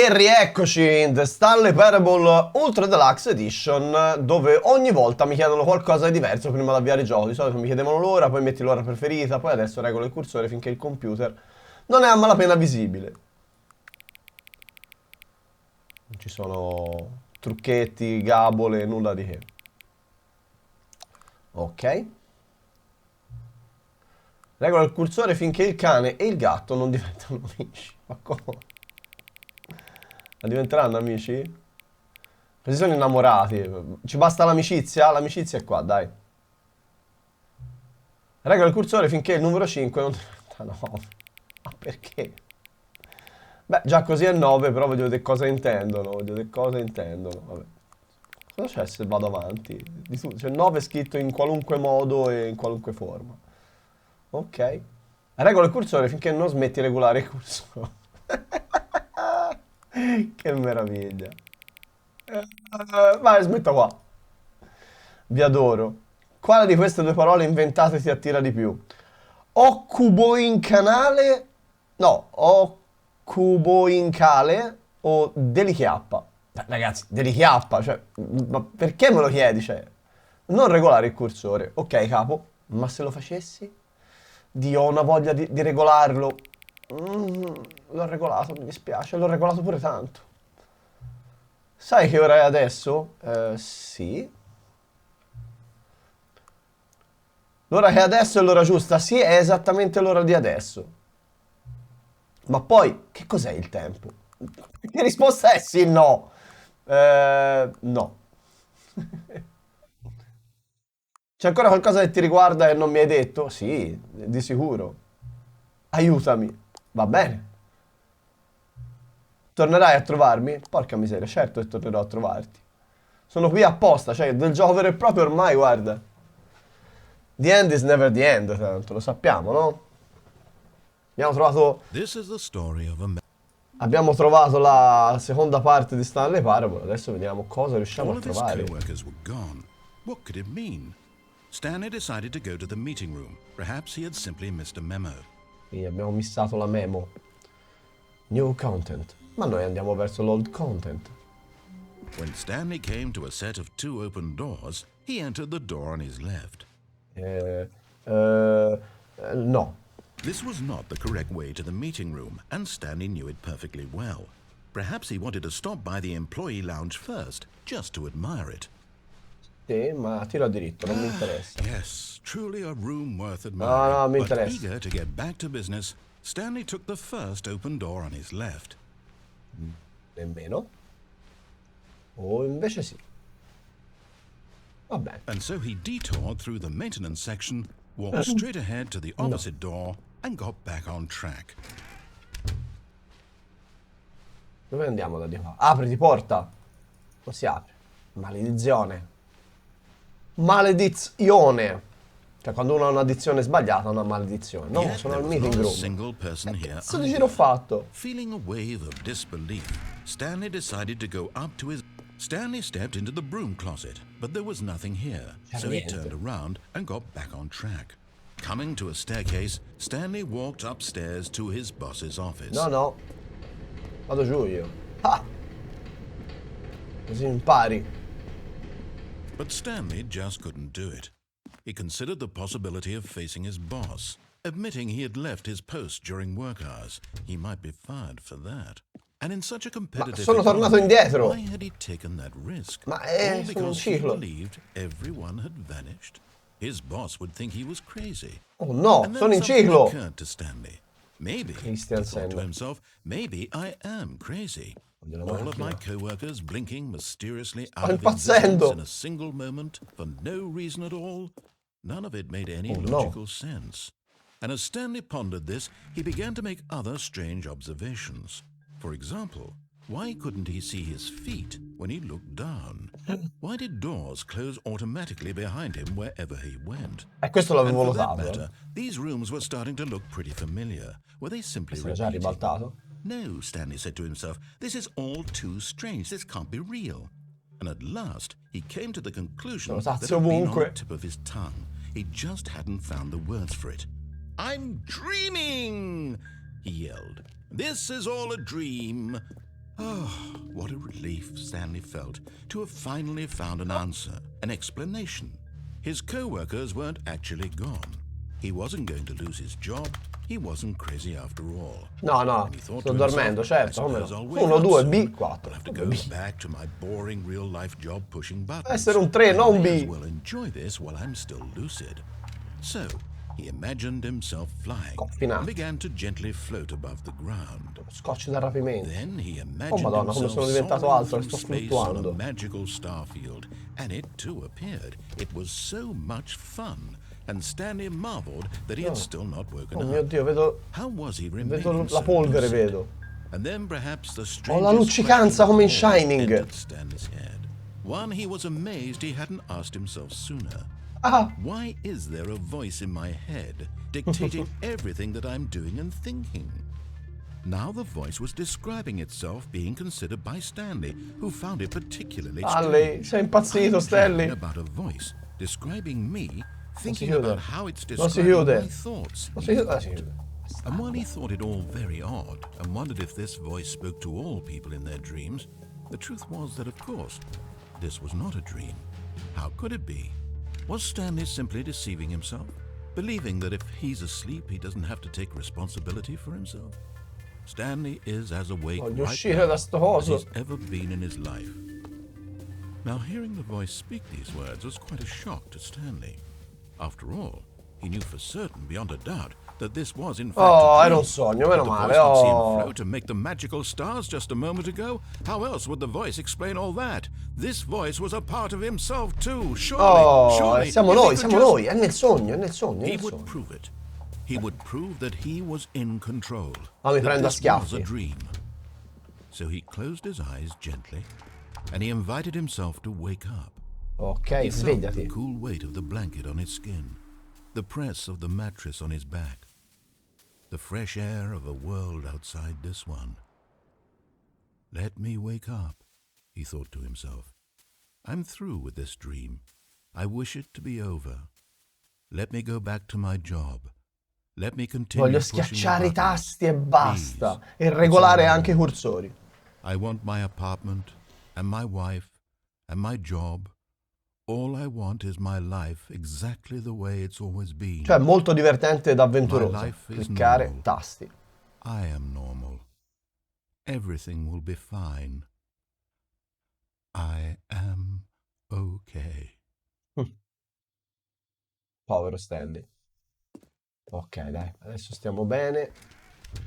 E rieccoci in The Stanley Parable Ultra Deluxe Edition, dove ogni volta mi chiedono qualcosa di diverso prima di avviare il gioco. Di solito mi chiedevano l'ora, poi metti l'ora preferita, poi adesso regolo il cursore finché il computer non è a malapena visibile. Non ci sono trucchetti, gabole, nulla di che. Ok. Regola il cursore finché il cane e il gatto non diventano amici. Ma come? Ma diventeranno amici? Così sono innamorati. Ci basta l'amicizia? L'amicizia è qua, dai. Regola il cursore finché il numero 5 non diventa 9. Ma perché? Beh, già così è 9, però voglio vedere cosa intendono. Voglio vedere cosa intendono. Vabbè. Cosa c'è se vado avanti? Di tutto. C'è 9 scritto in qualunque modo e in qualunque forma. Ok. Regola il cursore finché non smetti di regolare il cursore. Che meraviglia. Vai, smetta qua. Vi adoro. Quale di queste due parole inventate ti attira di più? Occubo in canale? No, occubo in cale o delichiappa? Ragazzi, delichiappa, cioè, ma perché me lo chiedi? Cioè, non regolare il cursore. Ok, capo, ma se lo facessi? Dio, ho una voglia di regolarlo. L'ho regolato, mi dispiace, l'ho regolato pure tanto. Sai che ora è adesso? Sì. L'ora che è adesso è l'ora giusta? Sì, è esattamente l'ora di adesso. Ma poi, che cos'è il tempo? Che risposta è sì, no? No. C'è ancora qualcosa che ti riguarda e non mi hai detto? Sì, di sicuro. Aiutami. Va bene. Tornerai a trovarmi? Porca miseria, certo che tornerò a trovarti. Sono qui apposta, cioè del gioco vero e proprio ormai, guarda. The end is never the end, tanto, lo sappiamo, no? Abbiamo trovato la seconda parte di Stanley Parable, adesso vediamo cosa riusciamo a trovare. What could it mean? Stanley decided to go to the meeting room. Perhaps he had simply missed a memo. Quindi abbiamo missato la memo. New content. Ma noi andiamo verso l'old content. When Stanley came to a set of 2 open doors, he entered the door on his left. No. This was not the correct way to the meeting room, and Stanley knew it perfectly well. Perhaps he wanted to stop by the employee lounge first, just to admire it. Sì, ma tiro a diritto, non mi interessa. Yes, truly a room worth admiring. No, mi but interessa. eager to get back to business, Stanley took the first open door on his left. Nemmeno. O invece sì. Va bene. And so he detoured through the maintenance section, walked straight ahead to the opposite door, and got back on track. Dove andiamo da di qua? Apriti porta. Non si apre. Maledizione. Maledizione. Cioè quando uno ha un'addizione sbagliata è una maledizione. No, Yet sono there al was meeting not a room. single person here Cazzo di either. giro ho fatto? Feeling a wave of disbelief, Stanley decided to go up to his... Stanley stepped into the broom closet, but there was nothing here, so he turned around and got back on track. Coming to a staircase, Stanley walked upstairs to his boss's office. No. Vado giù io. Ah! Così impari. But Stanley just couldn't do it. He considered the possibility of facing his boss. Admitting he had left his post during work hours, he might be fired for that. And in such a competitive sono tornato economy, indietro. why had he taken that risk? Ma All sono un because he ciclo. believed everyone had vanished. His boss would think he was crazy. Oh no, And then sono in something ciclo. occurred to Stanley. Maybe, he Christian thought to Senna. himself, maybe I am crazy. Voglio la All of my macchina. co-workers blinking mysteriously Sto out of impazzendo. existence in a single moment for no reason at all. None of it made any logical sense. And as Stanley pondered this, he began to make other strange observations. For example, why couldn't he see his feet when he looked down? Why did doors close automatically behind him wherever he went? Questo And l'avevo for that notato. matter, these rooms were starting to look pretty familiar. Were they simply Si era già repeating? ribaltato. No, Stanley said to himself, this is all too strange. This can't be real. And at last, he came to the conclusion that it had been on the tip of his tongue. He just hadn't found the words for it. I'm dreaming, he yelled. This is all a dream. Oh, what a relief Stanley felt to have finally found an answer, an explanation. His co-workers weren't actually gone. He wasn't going to lose his job. He wasn't crazy after all. No, no, sto dormendo, certo. Come no? 1, 2, B, 4. Back to my boring real-life job pushing buttons. Essere un 3, non un B. Well, enjoy this while I'm still lucid. So, he imagined himself flying and began to gently float above the ground. Scotch da rapimento. Then he Oh imagined madonna, come sono diventato alto e sto fluttuando. a magical star field, and it too appeared. It was so much fun. And Stanley marveled that he had still not woken up. Oh mio Dio, vedo... How was he Vedo la polvere, vedo. And then perhaps the Ho la luccicanza come in Shining. Stanley's head. One he was amazed he hadn't asked himself sooner. Ah! Why is there a voice in my head dictating everything that I'm doing and thinking? Now the voice was describing itself being considered by Stanley, who found it particularly Stanley, sei impazzito, Stanley. About a voice describing me, thinking about how it's describing my thoughts. And while he thought it all very odd and wondered if this voice spoke to all people in their dreams, the truth was that, of course, this was not a dream. How could it be? Was Stanley simply deceiving himself, believing that if he's asleep, he doesn't have to take responsibility for himself? Stanley is as awake right now as he's ever been in his life. Now, hearing the voice speak these words was quite a shock to Stanley. After all, he knew for certain, beyond a doubt, that this was in fact a era un sogno, meno male. See him float and make the magical stars just a moment ago. How else would the voice explain all that? This voice was a part of himself too. Surely, siamo noi, è nel sogno, è nel sogno. He would prove it. He would prove that he was in control. Mi prendo a This was schiaffi. a dream. So he closed his eyes gently, and he invited himself to wake up. Ok, He felt the svegliati. cool weight of the blanket on his skin, the press of the mattress on his back, the fresh air of a world outside this one. Let me wake up, he thought to himself. I'm through with this dream. I wish it to be over. Let me go back to my job. Let me continue Voglio schiacciare i tasti e basta. E regolare anche i cursori. I want my apartment and my wife and my job. All I want is my life exactly the way it's always been. Cioè, molto divertente ed avventuroso. My life is Cliccare normal. tasti. I am normal. Everything will be fine. I am okay. Povero Stanley. Ok, dai, adesso stiamo bene.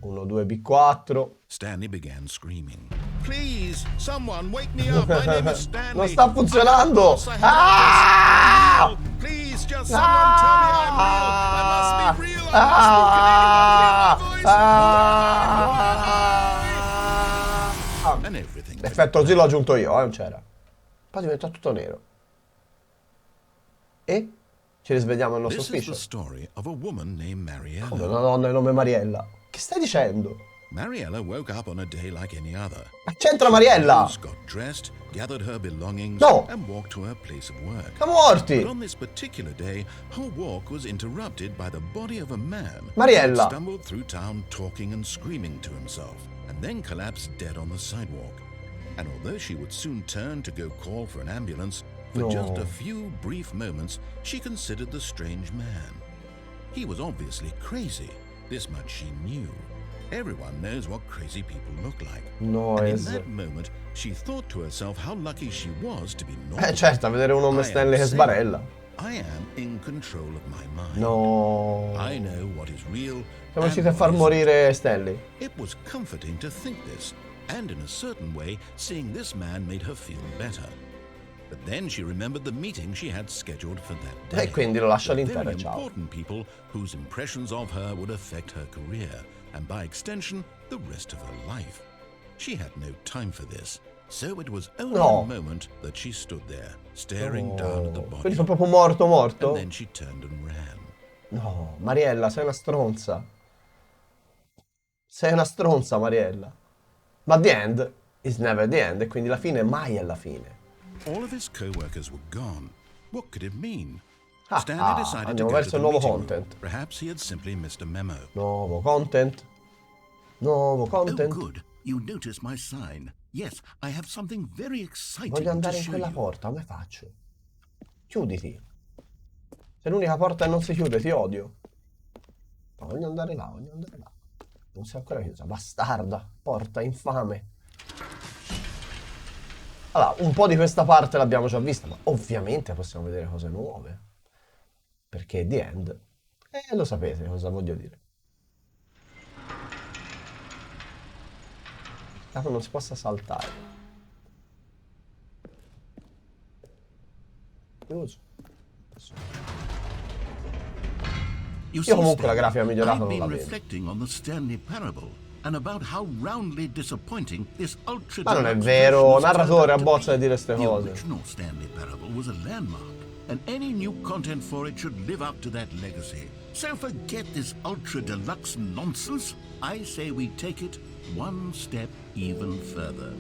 1, 2, B4. Stanley began screaming. Please, someone wake me up. My name is Stanley. Non sta funzionando. Ah! Please, just someone tell me I'm real. I must be real. I must be. Can anyone hear my voice? And everything. L'effetto così l'ho aggiunto io, non c'era. Poi diventa tutto nero. E ci risvegliamo al nostro This is the ufficio. story of a woman named Mariella. Come una donna di nome Mariella. Che stai dicendo? Mariella woke up on a day like any other. Ma c'entra Mariella? Got dressed, gathered her belongings, No. and walked to her place of work. Siamo morti. But on this particular day, her walk was interrupted by the body of a man Mariella. who stumbled through town talking and screaming to himself, and then collapsed dead on the sidewalk. And although she would soon turn to go call for an ambulance, for just a few brief moments, she considered the strange man. He was obviously crazy. This much she knew. Everyone knows what crazy people look like. And in that moment, she thought to herself how lucky she was to be normal. Certo, a vedere un uomo Stanley che sbarella. I am in control of my mind. No. I know what is real. Siamo riusciti a far morire Stanley. It was comforting to think this, and in a certain way, seeing this man made her feel better. But then she remembered the meeting she had scheduled for that day. E quindi lo lascia all'interno, Very ciao. important people whose impressions of her would affect her career, and by extension, the rest of her life. She had no time for this, so it was only a moment that she stood there, staring down at the body. Quindi sono proprio morto? And then she turned and ran. No, Mariella, sei una stronza. Sei una stronza, Mariella. Ma the end is never the end, e quindi la fine mai è la fine. All of his co-workers were gone. What could it mean? Stanley decided to andiamo go verso to il the nuovo meeting room. content. Perhaps he had simply missed a memo. Nuovo content. Nuovo content. Oh, good. You noticed my sign. Yes, I have something very exciting Voglio andare to in show quella you. porta, come faccio? Chiuditi. Se l'unica porta non si chiude, ti odio. No, voglio andare là, voglio andare là. Non si è ancora chiusa, bastarda. Porta infame. Allora, un po' di questa parte l'abbiamo già vista, ma ovviamente possiamo vedere cose nuove. Perché The End. Lo sapete cosa voglio dire. Peccato non si possa saltare. Chiuso. Io comunque la grafica migliorata non la vedo. Reflecting on the Stanley Parable and about how roundly disappointing this ultra. Ma non è vero, narratore abbozza di dire ste cose. The original Stanley Parable was a landmark, and any new content for it should live up to that legacy. So forget this ultra deluxe nonsense. I say we take it one step even further.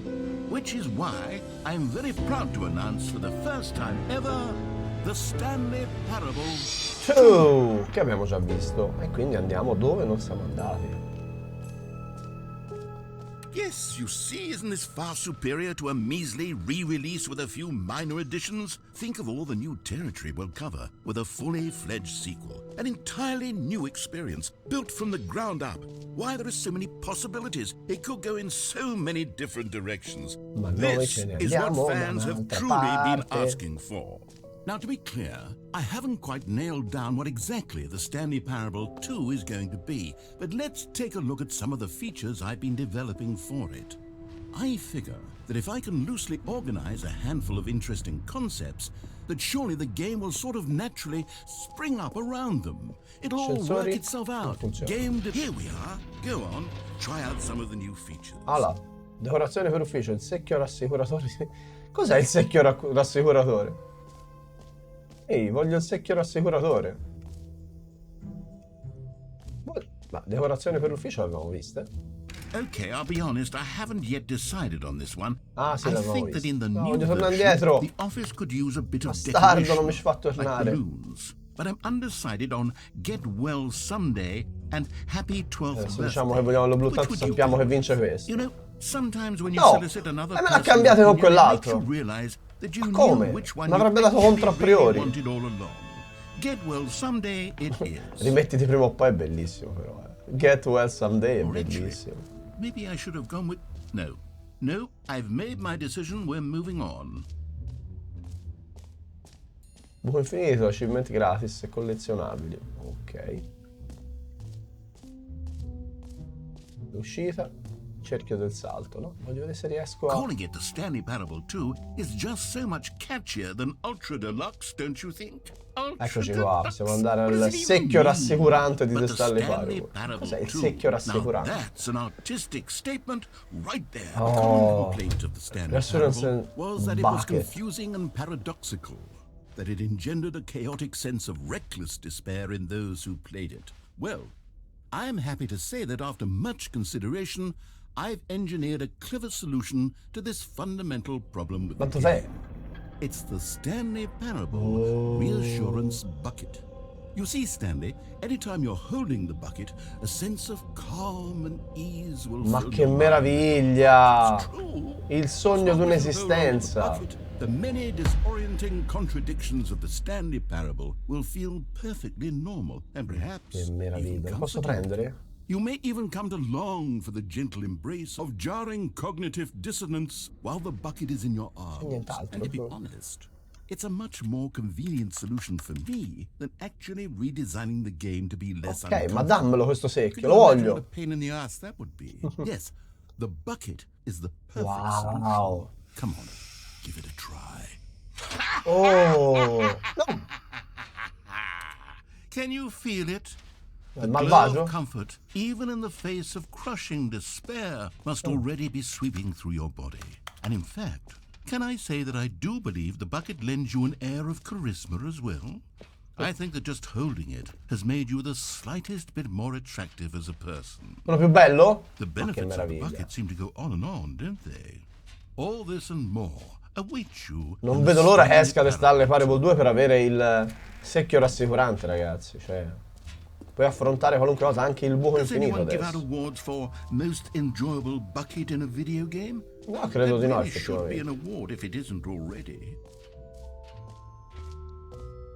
Which is why I'm very proud to announce for the first time ever the Stanley Parable 2, che abbiamo già visto. E quindi andiamo dove non siamo andati. Yes, you see, isn't this far superior to a measly re-release with a few minor additions? Think of all the new territory we'll cover with a fully fledged sequel. An entirely new experience, built from the ground up. Why, there are so many possibilities. It could go in so many different directions. Ma noi This ce ne is what andiamo fans da have un'altra truly been parte. asking for. Now, to be clear, I haven't quite nailed down what exactly the Stanley Parable 2 is going to be, but let's take a look at some of the features I've been developing for it. I figure that if I can loosely organize a handful of interesting concepts, that surely the game will sort of naturally spring up around them. It'll all work itself out. Here we are. Go on, try out some of the new features. Allora, decorazione per ufficio, il secchio rassicuratore. Cos'è il secchio rassicuratore? Ehi, voglio il secchio rassicuratore. Ma decorazione per ufficio l'abbiamo vista? Okay, I'll be honest, I haven't yet decided on this one. Ah, sì, I l'abbiamo think that vista. in the No, new voglio tornare version, indietro. the office could use a bit of Bastardo, decoration, non mi ci fa like tornare. balloons. But I'm undecided on Get Well Someday and Happy 12th Se Birthday. diciamo che vogliamo lo blu, Which tanto would you sappiamo pick? che vince questo. You know, sometimes when you No, solicit another me l'ha person's cambiato con opinion, it makes quell'altro. you realize that you Ma knew come? which one Mi avrebbe you dato contro a actually really priori. wanted all along. Get Well Someday it is. Rimettiti prima o poi, è bellissimo però. Get Well Someday è bellissimo. Maybe I should have gone with... No, I've made my decision, we're moving on. Buco infinito, achievement gratis e collezionabili. Ok. L'uscita, cerchio del salto, no? Voglio vedere se riesco a... Calling it the Stanley Parable 2 is just so much catchier than Ultra Deluxe, don't you think? Eccoci qua, possiamo andare al secchio rassicurante di The Stanley Parable. Cos'è il secchio rassicurante? That's an artistic statement right there. Oh, The common complaint of the Stanley reassurance Parable was that it was bucket. confusing and paradoxical, that it engendered a chaotic sense of reckless despair in those who played it. Well, I'm happy to say that after much consideration, I've engineered a clever solution to this fundamental problem with the game. It's the Stanley Parable Reassurance Bucket. You see, Stanley, anytime you're holding the bucket, a sense of calm and ease will Ma fill che your mind. meraviglia! It's true. Il sogno di un'esistenza. The many disorienting contradictions of the Stanley Parable will feel perfectly normal and perhaps Che even meraviglia. Lo posso comforting. prendere? You may even come to long for the gentle embrace of jarring cognitive dissonance while the bucket is in your arms. And to be honest, it's a much more convenient solution for me than actually redesigning the game to be less Ok, ma dammelo questo secchio, lo voglio. What a pain in the ass that would be. Yes, the bucket is the perfect solution. Wow. Come on, give it a try. Oh, no. Can you feel it? The Malvagio? glow of comfort, even in the face of crushing despair, must already be sweeping through your body. And in fact, can I say that I do believe the bucket lends you an air of charisma as well? I think that just holding it has made you the slightest bit more attractive as a person. Sono più bello? The benefits of the bucket seem to go on, don't they? All this and more await you. Non vedo l'ora che esca The Stanley Parable 2 per avere il secchio rassicurante, ragazzi. Cioè, Puoi affrontare qualunque cosa, anche il buco Does infinito anyone give out adesso. awards for most enjoyable bucket in a video game? No, credo di There no, really should be an effettivamente. award if it isn't already.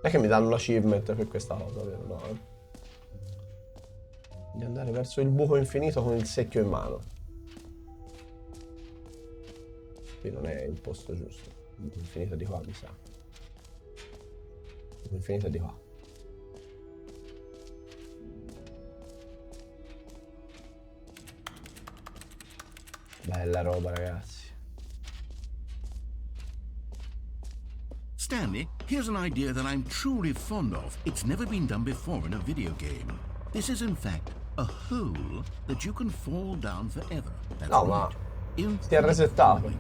Non è che mi danno l'achievement per questa cosa, vero? No, di andare verso il buco infinito con il secchio in mano. Qui non è il posto giusto. Il buco infinito è di qua, mi sa. Il buco infinito è di qua. Bella roba, ragazzi. Stanley, here's an idea that I'm truly fond of. It's never been done before in a video game. This is in fact a hole that you can fall down forever. That's No, right. ma si è resettato.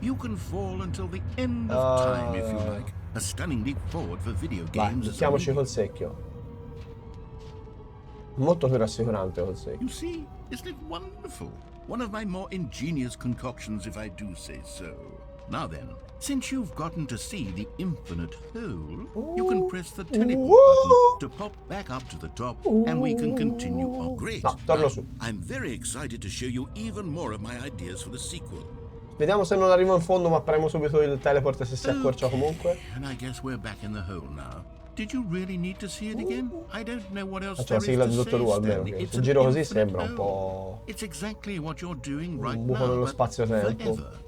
You can fall until the end of time if you like. A stunning leap forward for video Vai, games. mettiamoci col secchio. Molto più rassicurante col secchio. You see, isn't it wonderful? One of my more ingenious concoctions, if I do say so. Now then, since you've gotten to see the infinite hole, you can press the teleport button to pop back up to the top, and we can continue. Oh, great. No, torno su. I'm very excited to show you even more of my ideas for the sequel. Vediamo se non arrivo in fondo, ma premo subito il teleport se si accorcia comunque. And I guess we're back in the hole now. Did you really need to see it again? I don't know what else Faccio la there sigla is di to Dottor say, Who almeno. Stanley. Che It's se an giro così infinite sembra un hole. po' It's exactly what you're doing right un buco now, nello but spazio-tempo. forever.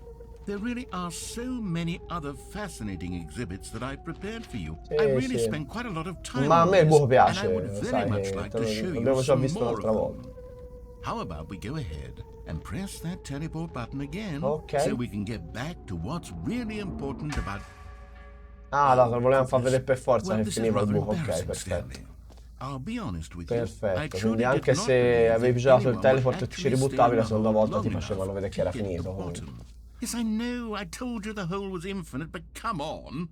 There really are so many other fascinating exhibits that I've prepared for you. Sì, I really sì. spent quite a lot of time Ma a on me il this, buco and piace, I would very sai, much like to show you l'abbiamo già some visto more l'altra of volta. them. How about we go ahead and press that teleport button again, Ok. so we can get back to what's really important about... Ah, no, volevamo far vedere per forza Well, che this is finiva il rather buco. Ok, embarrassing, perfetto. Stanley. I'll be honest with you. I Perfetto, truly quindi did anche not se believe avevi that girato il anyone would teleport e ti ci actually ributtavi, stay la seconda around volta ti long facevano enough vedere che to era get finito. the Comunque. bottom. Yes, I know. I told you the hole was infinite, but come on.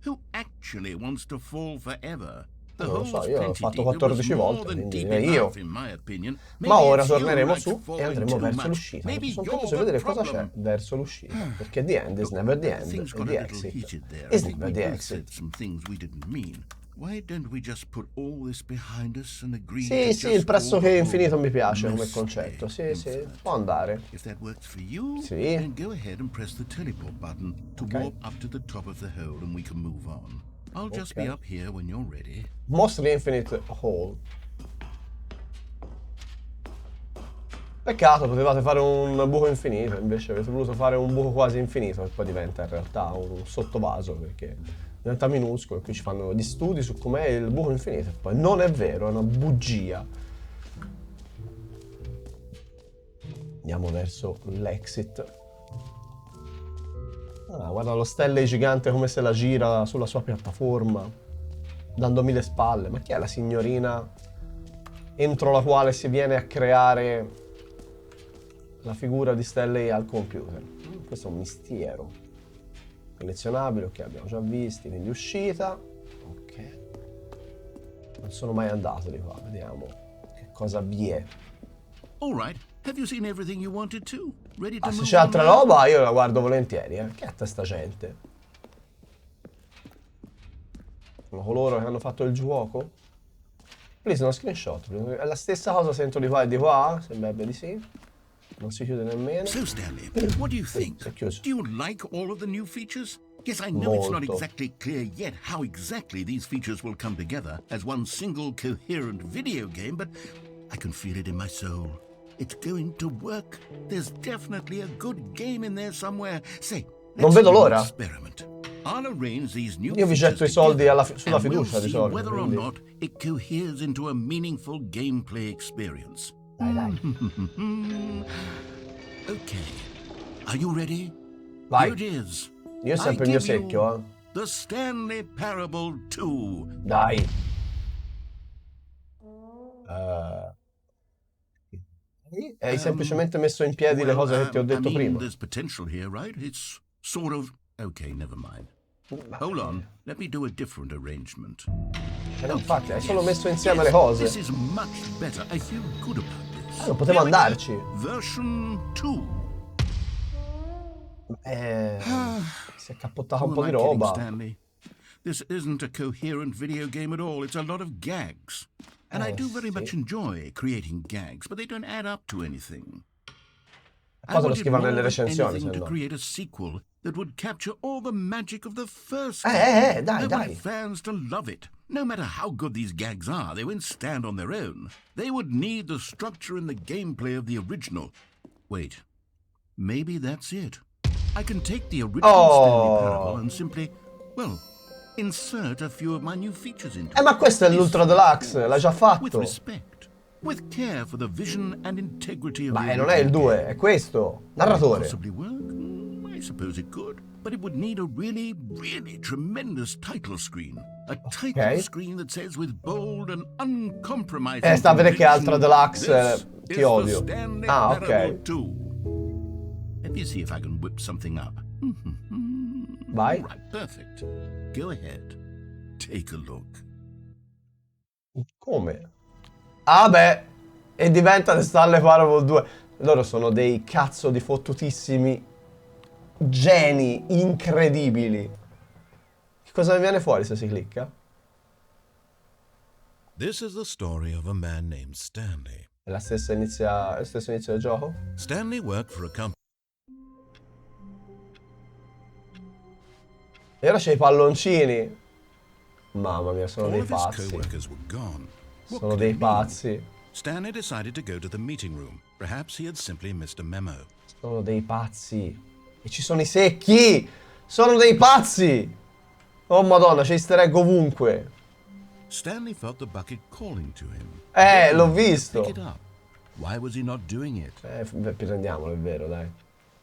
Who actually wants to fall forever? The Non lo hole so, was io l'ho plenty fatto deep. It was 14 more volte, than quindi deep direi io. enough, in my opinion. Ma Maybe ora it's you torneremo who likes su e falling andremo too verso much. l'uscita. Maybe Perché sono you're curioso di the vedere cosa c'è problem. verso l'uscita. Perché the end is never the end, Things e got a the little exit heated there. is I think never we the both exit. said some things we didn't mean. Why don't we just put all this behind us and agree Sì, to sì, just il pressoché call the infinito hole mi piace come mostly concetto. Sì, sì, infinite? può andare. If that works for you, Sì. then go ahead and press the teleport button to Okay. warp up to the top of the hole and we can move on. I'll just be Okay. up here when you're ready. Mostly infinite hole. Peccato, potevate fare un buco infinito, invece avete voluto fare un buco quasi infinito, che poi diventa in realtà un sottovaso, perché diventa minuscolo, e qui ci fanno gli studi su com'è il buco infinito, e poi non è vero, è una bugia. Andiamo verso l'exit. Ah, guarda lo Stanley gigante come se la gira sulla sua piattaforma, dandomi le spalle. Ma chi è la signorina entro la quale si viene a creare la figura di Stanley al computer? Questo è un mistero. Collezionabile, ok, abbiamo già visti, quindi uscita. Ok. Non sono mai andato di qua, vediamo che cosa vi è. All right. Have you seen everything you wanted to? Ready to Ah, se move c'è on altra now? roba io la guardo volentieri, Che è sta gente? Sono coloro che hanno fatto il gioco? Please, uno screenshot. È la stessa cosa, sento di qua e di qua? Sembrerebbe di sì. Non si chiude nemmeno. So, Stanley, what do you think? Si è chiuso. Do you like all of the new features? Yes, I know it's not Molto. exactly clear yet how exactly these features will come together as one single coherent video game, but I can feel it in my soul. It's going to work. There's definitely a good game in there somewhere. Say, Non let's vedo do an l'ora. experiment. I'll arrange these new Io vi features getto i soldi together, sulla and we'll fiducia di see solito, whether or quindi- not it coheres into a meaningful gameplay experience. Dai, dai. Okay. Are you ready? Vai. Here it is. Io ho sempre il I mio give you secchio, The Stanley Parable 2. Dai. Hai semplicemente messo in piedi le cose che ti ho detto I mean, prima. there's potential here, right? It's sort of... Okay, never mind. Hold on. Let me do a different arrangement. No, infatti, hai solo Yes, messo insieme yes, le cose. This is much better. I feel good about this. Non potevo Here we go. andarci. Version 2. Si è cappottata un Who po' am di I kidding, roba. Stanley? This isn't a coherent video game at all. It's a lot of gags. And I do very much enjoy creating gags, but they don't add up to anything. I Cosa lo wanted scrivono more nelle than recensioni, se anything to no. create a sequel that would capture all the magic of the first dai, I dai. wanted fans to love it. No matter how good these gags are, they won't stand on their own. They would need the structure and the gameplay of the original. Wait, maybe that's it. I can take the original Stanley Parable and simply, well, insert a few of my new features into it. Ma questo è l'Ultra Deluxe, l'ha già With fatto. respect, with care for the vision and integrity of the Ma non è il 2, è questo. Narratore. possibly work? I suppose it could, but it would need a really, really tremendous title screen. A title screen that says with bold and uncompromising Sta a vedere che altra Deluxe "This ti is odio. the Stanley Ah, Parable ok. 2." Let me see if I can whip something up. Vai. Right, perfect. Go ahead. Take a look. Come? Ah beh, e diventa The Stanley Parable 2. Loro sono dei cazzo di fottutissimi geni incredibili. Che cosa viene fuori se si clicca? This is the story of a man named Stanley. È lo stesso inizio del gioco? Stanley worked for a company. E ora c'è i palloncini. Mamma mia, sono All dei of his pazzi. co-workers were gone. What Sono could dei it mean? pazzi. Stanley decided to go to the meeting room. Perhaps he had simply missed a memo. Sono dei pazzi. E ci sono i secchi! Sono dei pazzi! Oh madonna, c'è easter egg ovunque. Stanley felt the bucket calling to him. L'ho visto. Pick it up. Why was he not doing it? Prendiamolo, è vero, dai.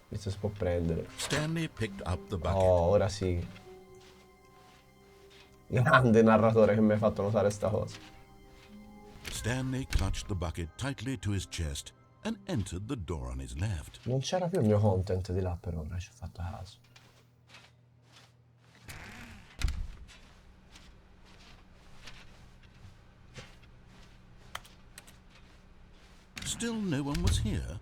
Questo si può prendere. Stanley picked up the bucket. Oh, ora sì. Grande narratore che mi ha fatto notare sta cosa. Stanley clutched the bucket tightly to his chest and entered the door on his left. Non c'era più il mio content di là per ora, ci ho fatto caso. Still no one was here.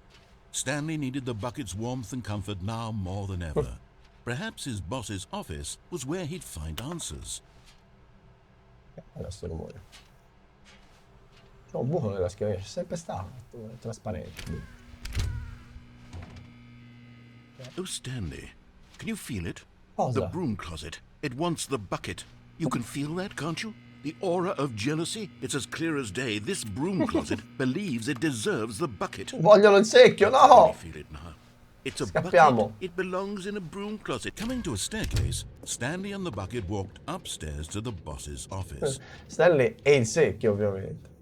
Stanley needed the bucket's warmth and comfort now more than ever. Perhaps his boss's office was where he'd find answers. Guarda sto rumore. C'è un buco nella schiena, c'è sempre stato, è trasparente. Oh, Stanley, can you feel it? Cosa? The broom closet. It wants the bucket. You can feel that, can't you? The aura of jealousy. It's as clear as day. This broom closet believes it deserves the bucket. Vogliono il secchio, no! Can you feel it now? It's a Scappiamo. bucket. It belongs in a broom closet. Coming to a staircase, Stanley and the bucket walked upstairs to the boss's office. Stanley e il secchio, ovviamente.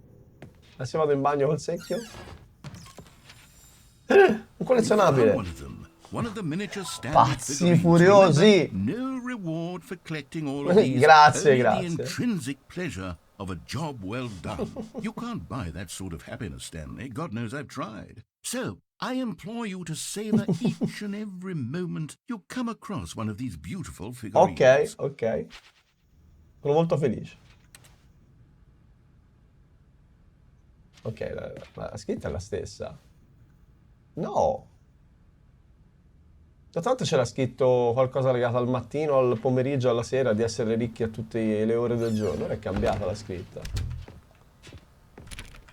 Adesso vado in bagno col secchio. Un collezionabile. One of them. One of the miniature Stanley Pazzi figurines. furiosi. Remember, no reward for collecting all of these. Grazie, only grazie. the intrinsic pleasure of a job well done. You can't buy that sort of happiness, Stanley. God knows I've tried. So, I implore you to savor each and every moment you come across one of these beautiful figurines. Ok. Sono molto felice. Ok, la scritta è la stessa. No. Tanto c'era scritto qualcosa legato al mattino, al pomeriggio, alla sera, di essere ricchi a tutte le ore del giorno. Ora è cambiata la scritta.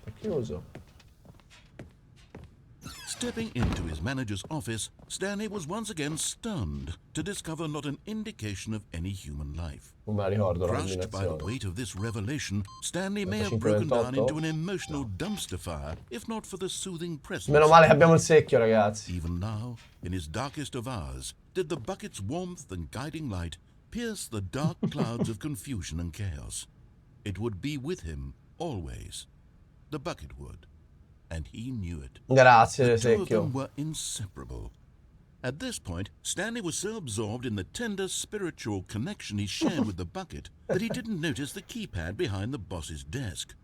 È chiuso. Stepping into his manager's office, Stanley was once again stunned to discover not an indication of any human life. Non me la ricordo la Crushed by the combinazione. weight of this revelation, Stanley may have broken 25-28. down into an emotional dumpster fire, if not for the soothing presence. Meno male che abbiamo il secchio, ragazzi. Even now, in his darkest of hours, did the bucket's warmth and guiding light pierce the dark clouds of confusion and chaos. It would be with him always. The bucket would. And he knew it. Grazie, The two of secchio. them were inseparable. At this point, Stanley was so absorbed in the tender spiritual connection he shared with the bucket that he didn't notice the keypad behind the boss's desk.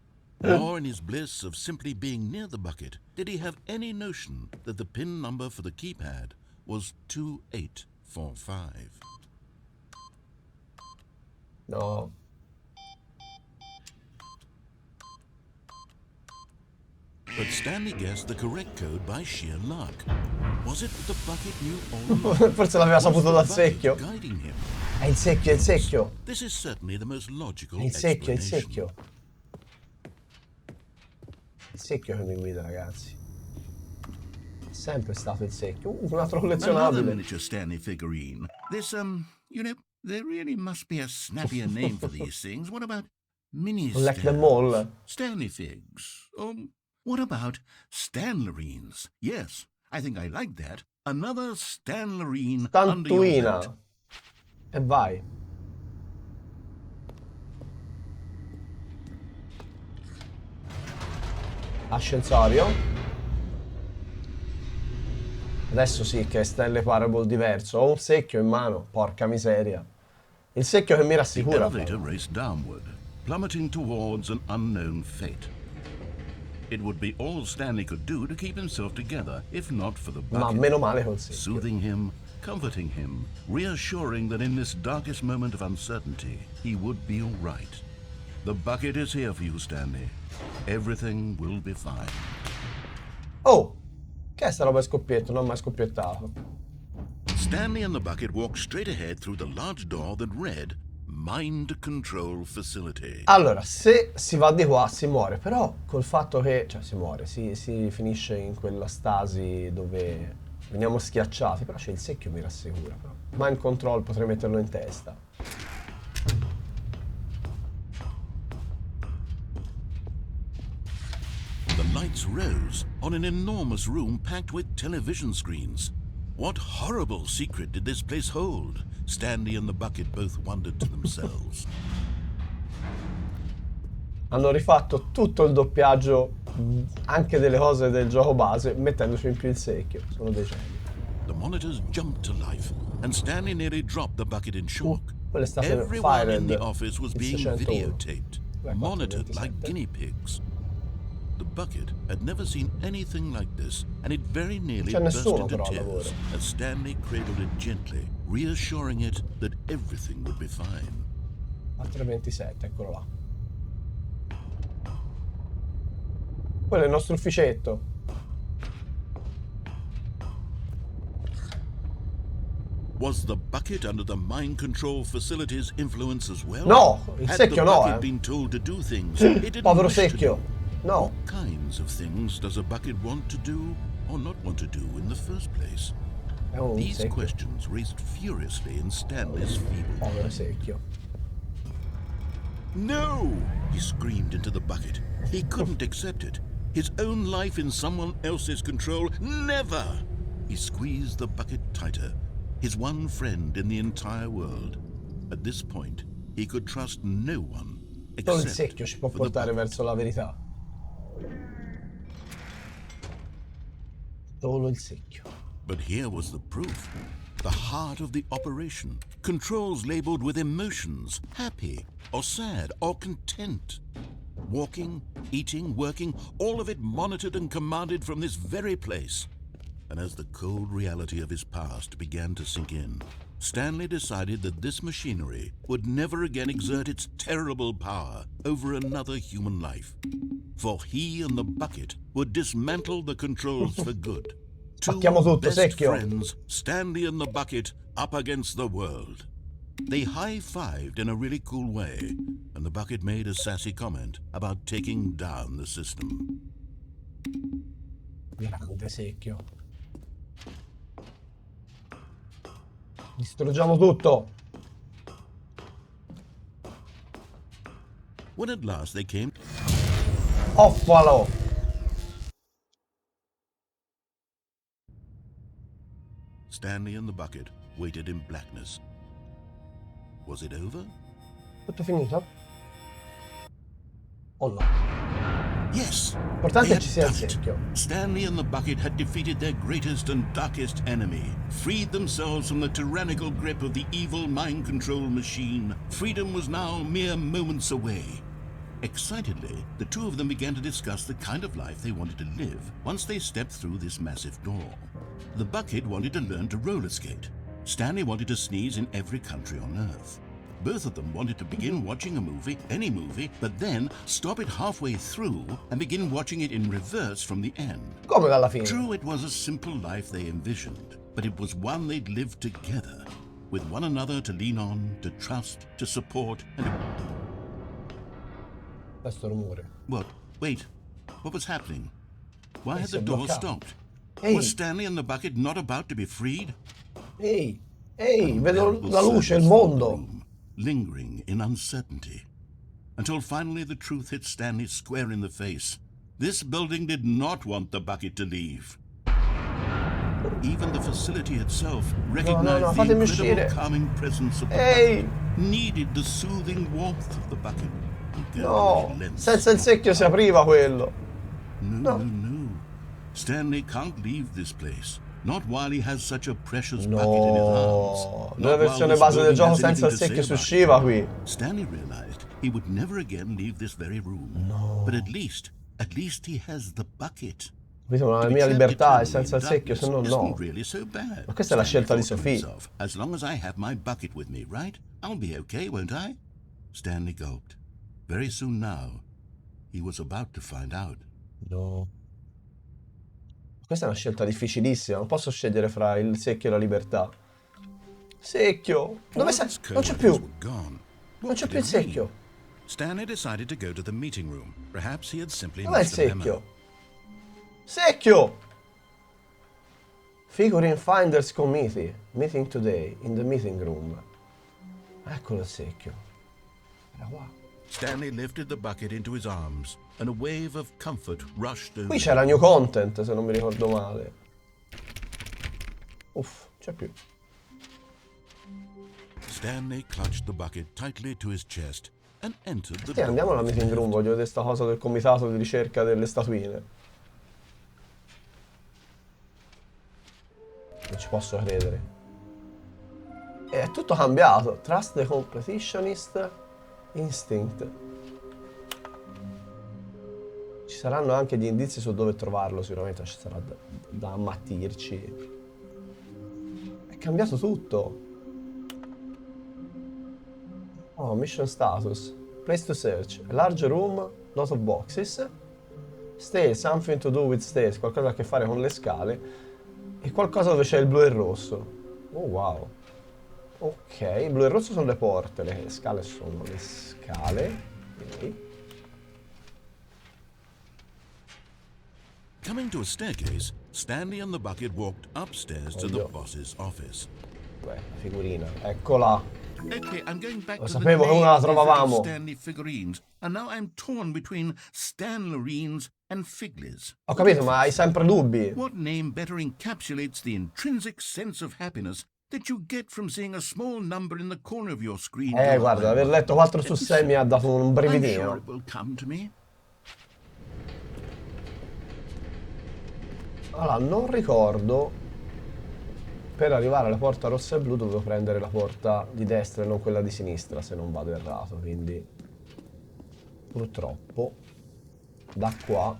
Nor in his bliss of simply being near the bucket did he have any notion that the PIN number for the keypad was 2845. No. But Stanley guessed the correct code by sheer luck. Was it that the bucket knew all along? Forse l'aveva saputo dal Was the bucket secchio. guiding him? È il secchio. This is certainly the most logical È il secchio, explanation. Il secchio che mi guida, ragazzi. È sempre stato il secchio. Una Another collezionabile. miniature Stanley figurine. This, you know, there really must be a snappier name for these things. What about mini Collect them all. Stans? Stanley figs? Or what about Stanlerines? Yes, I think I like that. Another Stanlerine under your belt. Stantuina. E vai. Ascensorio. Adesso sì che è Stanley Parable diverso. Ho un secchio in mano. Porca miseria. Il secchio che mi The rassicura. elevator raced downward, plummeting towards an unknown fate. It would be all Stanley could do to keep himself together, if not for the Ma bucket, meno male col secchio. soothing him, comforting him, reassuring that in this darkest moment of uncertainty, he would be all right. The bucket is here for you, Stanley. Everything will be fine. Oh! Che è sta roba scoppietto? Non ho mai scoppiettato. Stanley and the bucket walked straight ahead through the large door that read Mind Control Facility. Allora, se si va di qua si muore, però col fatto che... Cioè si muore, si finisce in quella stasi dove veniamo schiacciati, però c'è il secchio mi rassicura. Però. Mind Control potrei metterlo in testa. The lights rose on an enormous room packed with television screens. What horrible secret did this place hold? Stanley and the bucket both wondered to themselves. Hanno rifatto tutto il doppiaggio, anche delle cose del gioco base, mettendoci in più il secchio. Sono dei geni. The monitors jumped to life, and Stanley nearly dropped the bucket in shock. Quello è stato Everyone in the Fired, office was il being 601. videotaped, monitored 427. like guinea pigs. The bucket had never seen anything like this, and it very nearly C'è burst nessuno into però al lavoro. tears as Stanley cradled it gently, reassuring it that everything would be fine. 427, eccolo là. Quello è il nostro ufficetto. Was the bucket under the mind control facility's influence as well? No, il Had secchio the no, bucket been told to do things it didn't Povero wish to secchio. do? No. What kinds of things does a bucket want to do or not want to do in the first place? È un These secchio. questions raced furiously in Stanley's feeble Povero mind. secchio. No! He screamed into the bucket. He couldn't accept it. His own life in someone else's control. Never! He squeezed the bucket tighter. His one friend in the entire world. At this point, he could trust no one Solo il except secchio ci può for the portare bucket. verso la verità. Solo il secchio. But here was the proof. The heart of the operation. Controls labeled with emotions. Happy, or sad, or content. Walking, eating, working, all of it monitored and commanded from this very place. And as the cold reality of his past began to sink in, Stanley decided that this machinery would never again exert its terrible power over another human life. For he and the bucket would dismantle the controls for good. Two Spacchiamo tutto, best secchio. friends, Stanley and the bucket, up against the world. They high-fived in a really cool way, and the bucket made a sassy comment about taking down the system. Grande secchio. Distruggiamo tutto. When at last they came... Offalo. Stanley and the bucket waited in blackness. Was it over? Tutto finito? Oh no. Yes! L'importante they è che ci sia il had done it. secchio. Stanley and the bucket had defeated their greatest and darkest enemy, freed themselves from the tyrannical grip of the evil mind control machine. Freedom was now mere moments away. Excitedly, the two of them began to discuss the kind of life they wanted to live once they stepped through this massive door. The bucket wanted to learn to roller skate. Stanley wanted to sneeze in every country on Earth. Both of them wanted to begin watching a movie, any movie, but then stop it halfway through and begin watching it in reverse from the end. Come dalla fine? True, it was a simple life they envisioned, but it was one they'd lived together, with one another to lean on, to trust, to support, and... Questo rumore. What? Wait. What was happening? Why had si è the door bloccato. stopped? Ehi. Was Stanley and the bucket not about to be freed? Ehi, ehi, vedo Unbearable la luce, il silence filled the mondo. room, lingering in uncertainty. Until finally the truth hit Stanley square in the face. This building did not want the bucket to leave. Even the facility itself recognized the fatemi incredible uscire. calming presence of the Ehi, bucket, needed the soothing warmth of the bucket. no, senza il secchio si apriva quello. No. Stanley can't leave this place. Not while he has such a precious bucket in his arms. No, Not nella while versione this base del building gioco has senza il anything to secchio say si about usciva qui. it. Stanley realized he would never again leave this very room. No. But at least he has the bucket. La mia libertà è senza il secchio, se no no. Really so bad. Ma questa è la scelta di Stanley thought to Sophie. himself, as long as I have my bucket with me, right? I'll be okay, won't I? Stanley gulped. Very soon now, he was about to find out. No. Questa è una scelta difficilissima, non posso scegliere fra il secchio e la libertà. Secchio! Dove sei? Non c'è più! Non c'è più il secchio! Stanley decided to go to the meeting room. Perhaps he had simply Dov'è il missed a memo. secchio? Secchio! Figurine Finders Committee. Meeting today in the meeting room. Eccolo il secchio. Era qua. Stanley lifted the bucket into his arms, and a wave of comfort rushed over. Qui c'era new content, se non mi ricordo male. Uff, c'è più. Stanley clutched the bucket tightly to his chest and entered the Sì, andiamo alla meeting room, voglio vedere sta cosa del comitato di ricerca delle statuine. Non ci posso credere. È tutto cambiato. Trust the competitionist instinct. Ci saranno anche gli indizi su dove trovarlo, sicuramente ci sarà da ammattirci. È cambiato tutto. Oh, mission status. Place to search. A large room, lot of boxes. Stairs, something to do with stairs, qualcosa a che fare con le scale. E qualcosa dove c'è il blu e il rosso. Oh wow. Ok, il blu e il rosso sono le porte, le scale sono le scale. Okay. Coming to a staircase, Stanley and the bucket walked upstairs to the boss's office. Beh, la figurina, eccola. Okay, I'm going back Lo to sapevo the che una la names of trovavamo. Stanley figurines, and now I'm torn between Stanlerines and Figlies. Ho capito, ma hai sempre dubbi. What name better encapsulates the intrinsic sense of happiness that you get from seeing a small number in the corner of your screen? Guarda, aver letto 4 su 6 mi ha dato un I'm brividino. sure it will come to me. Allora, non ricordo. Per arrivare alla porta rossa e blu dovevo prendere la porta di destra e non quella di sinistra, se non vado errato, quindi purtroppo da qua.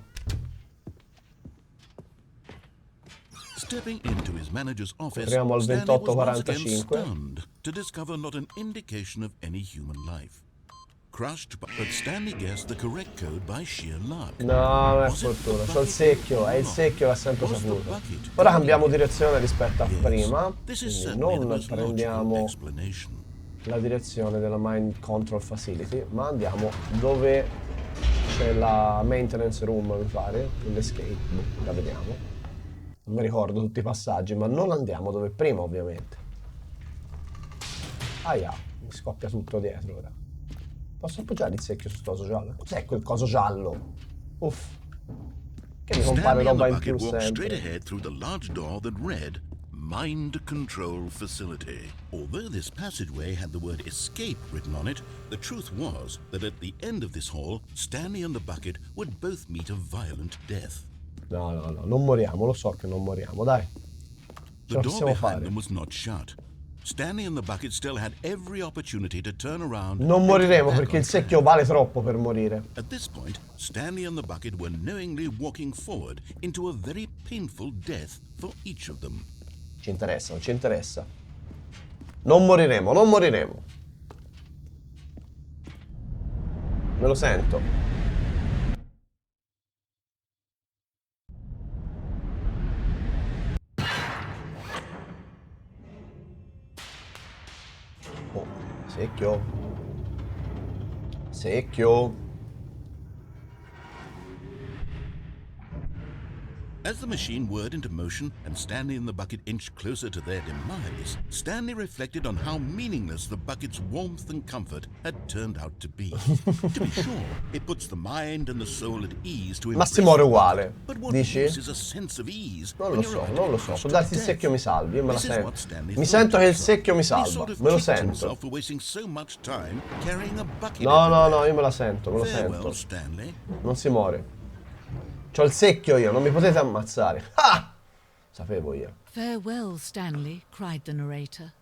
Stepping into his manager's office, Corriamo al Stanley was once again 28:45. stunned to discover not an indication of any human life. Crushed, but Stanley guessed the correct code by sheer luck. No, non è fortuna, c'ho il secchio, è il secchio, l'ha sempre saputo. Ora cambiamo direzione rispetto a prima, quindi non prendiamo la direzione della Mind Control Facility, ma andiamo dove c'è la Maintenance Room, mi pare, l'escape, la vediamo. Non mi ricordo tutti i passaggi, ma non andiamo dove prima, ovviamente. Ahia, mi scoppia tutto dietro ora. Posso appoggiare il secchio su coso giallo? Cos'è quel coso giallo? Uff. Che mi compare roba in più sempre. Ahead through the large door that read Mind Control Facility. Although this passageway had the word escape written on it, the truth was that at the end of this hall, Stanley and the bucket would both meet a violent death. No, non moriamo, lo so che non moriamo, dai. Ce la possiamo fare. Was not shut. Stanley and the bucket still had every opportunity to turn around. Non moriremo perché il secchio vale troppo per morire. At this point, Stanley and the bucket were knowingly walking forward into a very painful death for each of them. Ci interessa, non ci interessa. Non moriremo, non moriremo. Me lo sento. Oh, secchio. Secchio. As the machine whirred into motion and Stanley and the bucket inched closer to their demise, Stanley reflected on how meaningless the bucket's warmth and comfort had turned out to be. To be sure, it puts the mind and the soul at ease to embrace Massimo uguale. but what Dici? use is a sense of ease Non when lo you're so, about non to lo be so. crushed Può to darsi il death? secchio mi salvi, io me la This is sento. what Stanley Mi thought sento to che il himself. secchio mi He salva, sort of me lo kicked sento. himself for wasting so much time carrying a bucket No, no, everywhere. no, io me la sento, me lo Farewell, sento. Stanley. Non si muore. C'ho il secchio io, non mi potete ammazzare. Ah! Sapevo io. Farewell, Stanley, cried the narrator,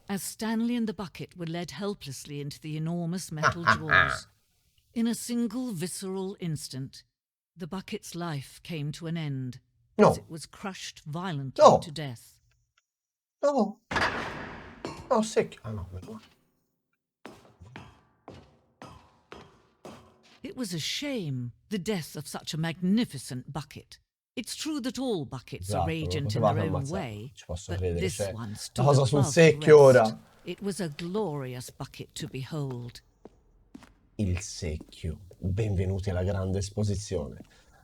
as Stanley and the bucket were led helplessly into the enormous metal jaws. In a single visceral instant, the bucket's life came to an end, No. as it was crushed violently No. to death. No. No, secchio. Ah no, meno male. It was a shame, the death of such a magnificent bucket. It's true that all buckets are Esatto, radiant in potevate their own ammazzare. way, Ci posso but credere, this cioè, one la stood cosa sul above secchio the ora. rest. It was a glorious bucket to behold. Il secchio. Benvenuti alla grande esposizione.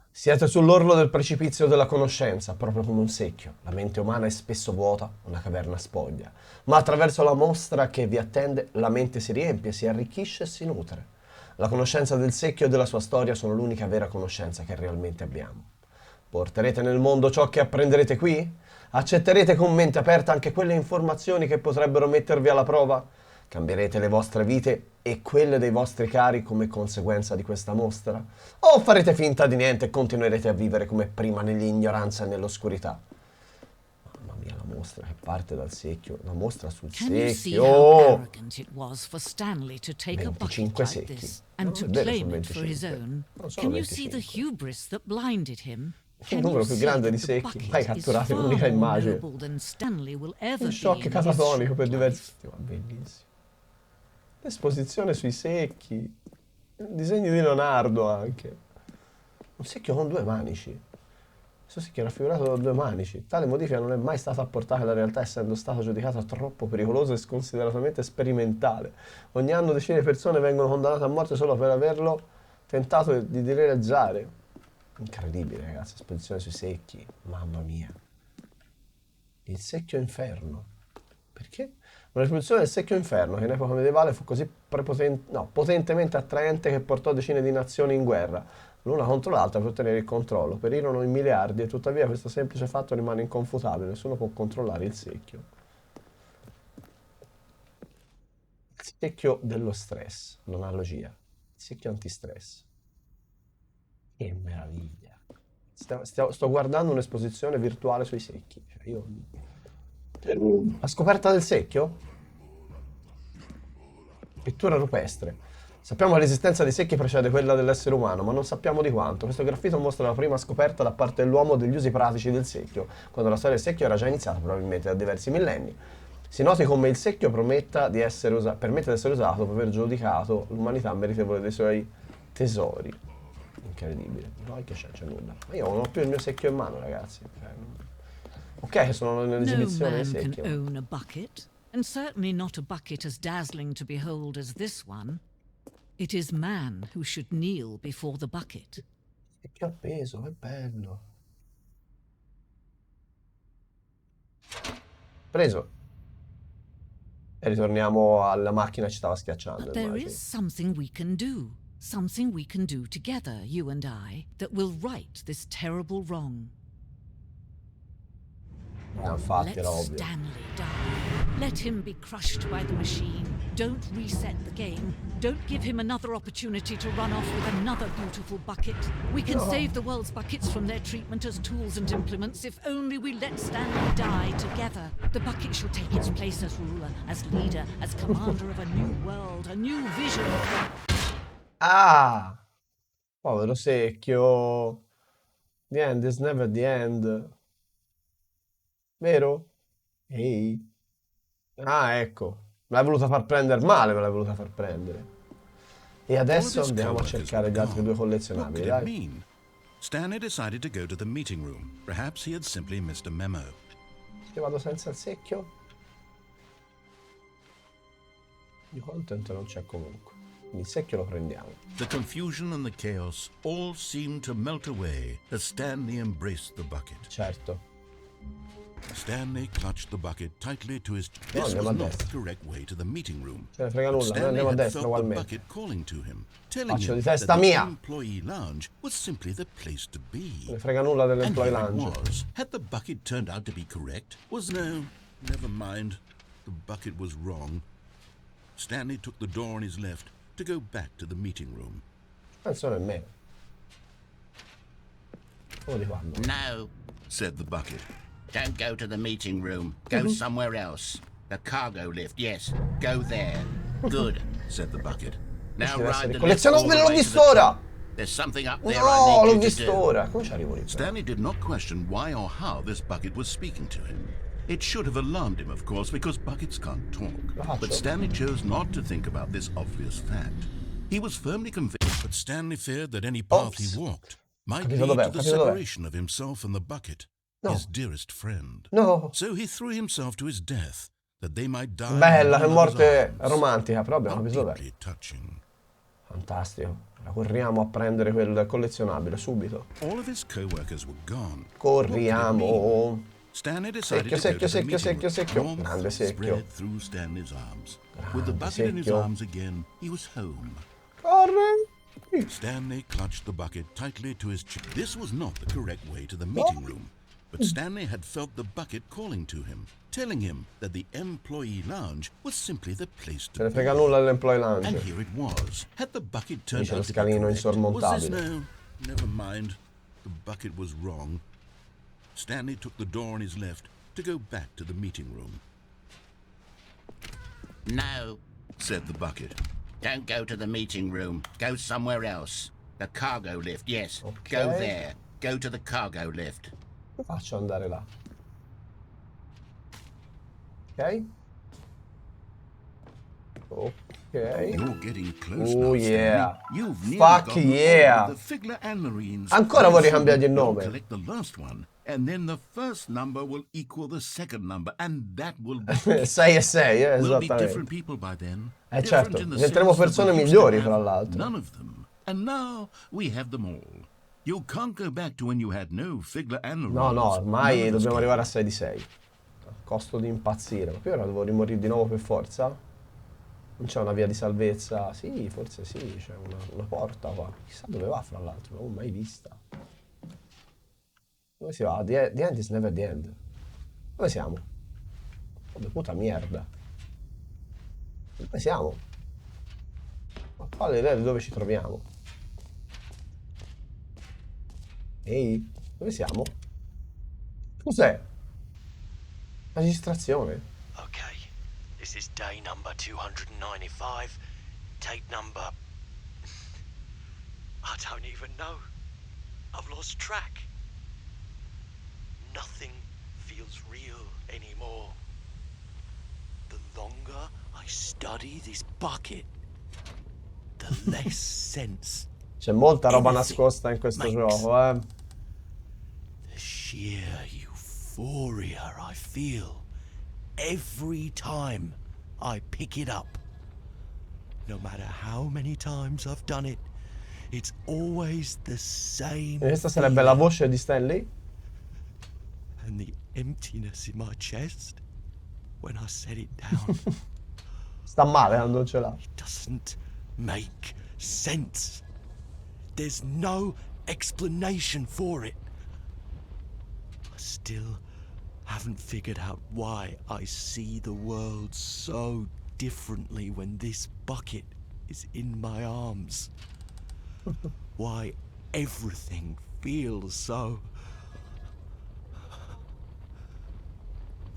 Siete sull'orlo del precipizio della conoscenza, proprio come un secchio. La mente umana è spesso vuota, una caverna spoglia. Ma attraverso la mostra che vi attende, la mente si riempie, si arricchisce e si nutre. La conoscenza del secchio e della sua storia sono l'unica vera conoscenza che realmente abbiamo. Porterete nel mondo ciò che apprenderete qui? Accetterete con mente aperta anche quelle informazioni che potrebbero mettervi alla prova? Cambierete le vostre vite e quelle dei vostri cari come conseguenza di questa mostra? O farete finta di niente e continuerete a vivere come prima nell'ignoranza e nell'oscurità? Mamma mia, la mostra che parte dal secchio, la mostra sul Can you see secchio. how arrogant it was for Stanley to take a bucket 25 like secchi. this and Non to è vero, claim sono it for his 25. own? Non sono Can you see the 25. hubris that blinded him? Il Can numero you più see grande di that the secchi mai bucket is catturati in far un'unica more immagine. noble than Stanley will ever Un be shock in his catatonico per short diversi. life? Ma bellissimo. L'esposizione sui secchi. Disegni di Leonardo anche. Un secchio con due manici. Questo secchio è raffigurato da due manici. Tale modifica non è mai stata apportata alla realtà, essendo stato giudicato troppo pericoloso e sconsideratamente sperimentale. Ogni anno decine di persone vengono condannate a morte solo per averlo tentato di dileggiare. Incredibile, ragazzi, esposizione sui secchi. Mamma mia. Il secchio inferno. Perché? Una riproduzione del secchio inferno, che in epoca medievale fu così potentemente attraente che portò decine di nazioni in guerra, l'una contro l'altra per ottenere il controllo. Perirono in miliardi e tuttavia questo semplice fatto rimane inconfutabile, nessuno può controllare il secchio. Il secchio dello stress, l'analogia. Il secchio antistress. Che meraviglia. Sto guardando un'esposizione virtuale sui secchi. Cioè la scoperta del secchio? Pittura rupestre. Sappiamo che l'esistenza dei secchi precede quella dell'essere umano, ma non sappiamo di quanto. Questo graffito mostra la prima scoperta da parte dell'uomo degli usi pratici del secchio, quando la storia del secchio era già iniziata, probabilmente da diversi millenni. Si noti come il secchio permette di essere usato dopo aver giudicato l'umanità meritevole dei suoi tesori. Incredibile. No, che c'è nulla. Ma io non ho più il mio secchio in mano, ragazzi. Ok, sono nell'esibizione No dei man secchi. can own a bucket, and certainly not a bucket as dazzling to behold as this one. It is man who should kneel before the bucket. Secchio appeso, che bello. Preso. E ritorniamo alla macchina che ci stava schiacciando. But there immagino. is something we can do. Something we can do together, you and I, that will right this terrible wrong. Infatti, Let era ovvio. Stanley die. Let him be crushed by the machine. Don't reset the game. Don't give him another opportunity to run off with another beautiful bucket. We can save the world's buckets from their treatment as tools and implements if only we let Stanley die together. The bucket shall take its place as ruler, as leader, as commander of a new world, a new vision. Ah! Povero secchio. The end is never the end. Vero? Ehi. Ah, ecco. Me l'hai voluta far prendere male, me l'hai voluta far prendere. E adesso andiamo a cercare gli altri due collezionabili, What could it dai. mean? Stanley decided to go to the meeting room. Perhaps he had simply missed a memo. Che vado senza il secchio? Di content non c'è comunque. Il secchio lo prendiamo. The confusion and the chaos all seemed to melt away as Stanley embraced the bucket. Certo. Stanley clutched the bucket tightly to his No, This andiamo was a not the destra. correct way to the meeting room. Ce ne frega But nulla, noi Stanley andiamo a had destra felt the ugualmente. bucket calling to him, telling Faccio him di that testa the mia. employee lounge was simply the place to be. Non ne frega nulla And dell'employee here it lounge. was. Had the bucket turned out to be correct? Was no, never mind. The bucket was wrong. Stanley took the door on his left to go back to the meeting room. Penso nemmeno. Come di quando? No, Said the bucket. don't go to the meeting room. Go somewhere else. The cargo lift, yes. Go there. Good. Said the bucket. Now Deve ride essere the lift all collezionabile, the l'ho way to visto the ora! top. There's something up there No, I l'ho need you to visto do. ora. Come ci arrivo lì? Stanley did not question why or how this bucket was speaking to him. It should have alarmed him, of course, because buckets can't talk. But Stanley chose not to think about this obvious fact. He was firmly convinced, but Stanley feared that any path he walked might Capito lead dov'è, to the capito dov'è. separation of himself and the bucket, No. his dearest friend. No! So he threw himself to his death, that they might die in Bella, one che another's morte arms. romantica, però abbiamo How capito dov'è. deeply touching. Fantastico. Ora corriamo a prendere quel collezionabile, subito. All of his co-workers were gone. Corriamo. Stanley decided Secchio, to go to the secchio, meeting secchio, room. secchio. Warmth Grande secchio. spread through Stanley's arms. With the Grande bucket in his secchio. arms again, he was home. Corre! Stanley clutched the bucket tightly to his chest. This was not the correct way to the meeting room, but Stanley had felt the bucket calling to him, telling him that the employee lounge was simply the place Ce ne to frega be. nulla dell'employee And lounge. here it was. Had the bucket turned Dice lo out to be scalino correct? Was insormontabile. this no? Never mind. The bucket was wrong. Stanley took the door on his left to go back to the meeting room. No, Said the bucket. don't go to the meeting room. Go somewhere else. The cargo lift, yes. Ok. Go there. Go to the cargo lift. Come faccio ad andare là? Ok. Ok. You're getting close Oh now, yeah. Stanley. You've nearly Fuck gotten yeah. all of the Figler and Marines. Ancora vorrei Soon cambiare il you'll nome. collect the last one, and then the first number will equal the second number, and that will be 6 e 6, We'll be esattamente. different people by then. Certo, Different in the diventeremo sense that persone we used migliori, to fra have l'altro. None of them. And now we have them all. You can't go back to when you had no Figler and Marines. No, no, ormai None of us dobbiamo can. arrivare a 6 di 6. Costo di impazzire. Ma qui ora devo rimorire di nuovo per forza? Non c'è una via di salvezza? Sì, forse sì, c'è una porta qua. Chissà dove va, fra l'altro, non l'ho mai vista. Dove si va? The end is never the end. Dove siamo? Oh, puta merda. Dove siamo? Ma qual è l'idea di dove ci troviamo? Ehi, dove siamo? Cos'è? Registrazione. Okay, this is day number 295. Tape number... I don't even know. I've lost track. Nothing feels real anymore. The longer I study this bucket, the less sense. C'è molta roba Anything nascosta in questo makes gioco, The sheer euphoria I feel every time I pick it up. No matter how many times I've done it, it's always the same. E questa sarebbe la voce di Stanley? And the emptiness in my chest when I set it down. Sta male quando ce l'ha. It doesn't make sense. There's no explanation for it. I still haven't figured out why I see the world so differently when this bucket is in my arms. Why everything feels so...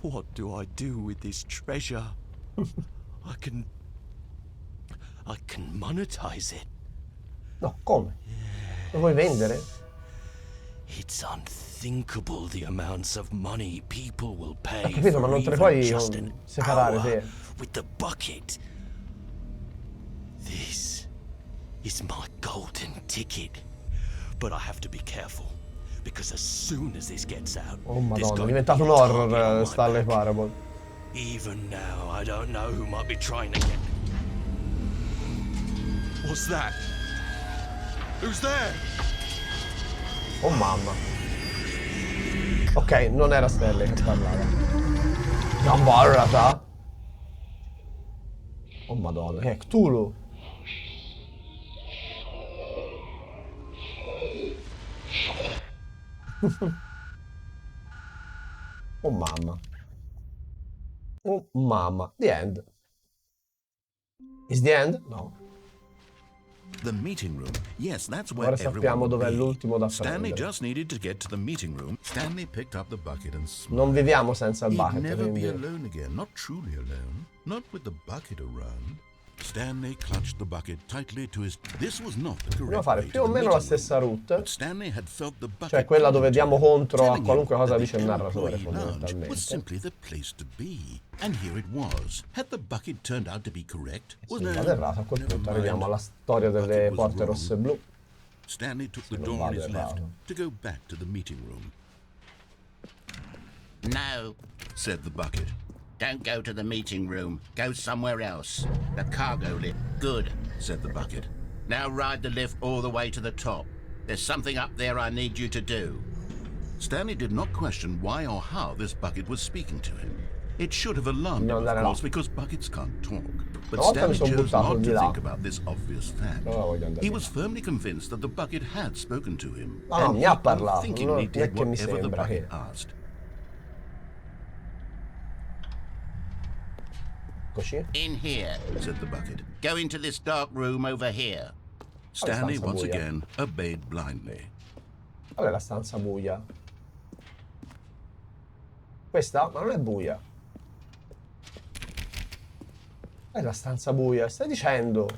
What do I do with this treasure? I can monetize it. No, come? Lo vuoi vendere? It's unthinkable the amounts of money people will pay Ho capito, ma for non te ne even puoi just an separare hour te. with the bucket. This is my golden ticket. But I have to be careful, because as soon as this gets out, Oh there's madonna, è going to diventato be un a target horror on my Stanley back. Parable. Even now, I don't know who might be trying to get... What's that? Who's there? Oh mamma. Ok, non era Stanley che parlava. Gambarrata. Oh madonna, che è Cthulhu. Oh mamma. Oh mamma. The end. Is the end? No. The meeting room. Yes, that's where Ora sappiamo everyone would dov'è be. l'ultimo da Stanley prendere. just needed to get to the meeting room. Stanley picked up the bucket and smiled. Non viviamo senza il He'd bucket, never be quindi... alone again, not truly alone, not with the bucket around. Stanley clutched the bucket tightly to his... This was not the Dobbiamo correct fare way più to o the meno la meeting stessa room. route. But Stanley had felt the bucket Cioè quella dove calling to diamo him, contro a telling him qualunque cosa that dice il the narratore, employee lounge was fondamentalmente. simply the place to be. And here it was. Had the bucket turned out to be correct? Sì, vado errato, a quel never punto mind. arriviamo alla storia The delle bucket was porte wrong. rosse e blu. Stanley took Se the non door on vado his left errato. to go back to the meeting room. No, Said the bucket. don't go to the meeting room. Go somewhere else. The cargo lift. Good. Said the bucket. Now ride the lift all the way to the top. There's something up there I need you to do. Stanley did not question why or how this bucket was speaking to him. It should have alarmed No, him, no, of no. course, because buckets can't talk. But Una volta mi Stanley sono chose buttato not di to là. think about this obvious fact. Allora voglio andare He di was là. firmly convinced that the bucket had spoken to him. No, no, and mi ha he parlato, unthinkingly non è did che mi whatever the sembra bucket che... asked. Eccoci. In here. Said the bucket. Go into this dark room over here. Stanley stanza once buia. again obeyed blindly. Qual è la stanza buia? Questa? Ma non è buia. È la stanza buia, stai dicendo?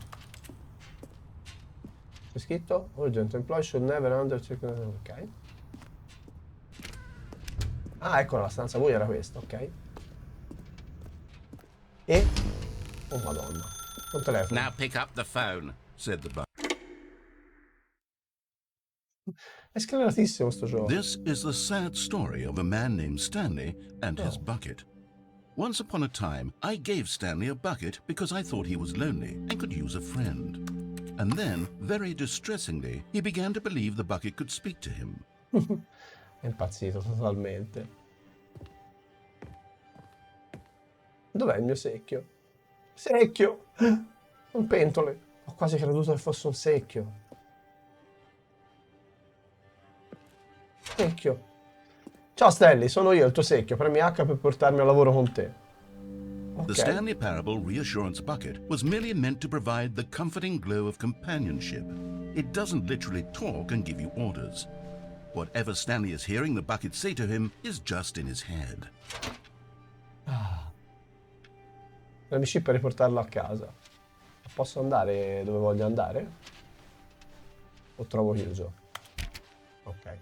C'è scritto? Urgent employee should never undertake... Ok. Ah, ecco, la stanza buia era questa, ok. E... Oh madonna. Un telefono. Now pick up the phone. Said the bucket. È sceleratissimo sto gioco. This is the sad story of a man named Stanley and his bucket. Once upon a time, I gave Stanley a bucket because I thought he was lonely and could use a friend. And then, very distressingly, he began to believe the bucket could speak to him. È impazzito totalmente. Dov'è il mio secchio? Secchio! Un pentole. Ho quasi creduto che fosse un secchio. Secchio. Ciao Stanley, sono io il tuo secchio. Premi H per portarmi al lavoro con te. The Ok. Stanley Parable reassurance bucket was merely meant to provide the comforting glow of companionship. It doesn't literally talk and give you orders. Whatever Stanley is hearing the bucket say to him is just in his head. Premi C per riportarlo a casa. Posso andare dove voglio andare? O trovo chiuso? Ok.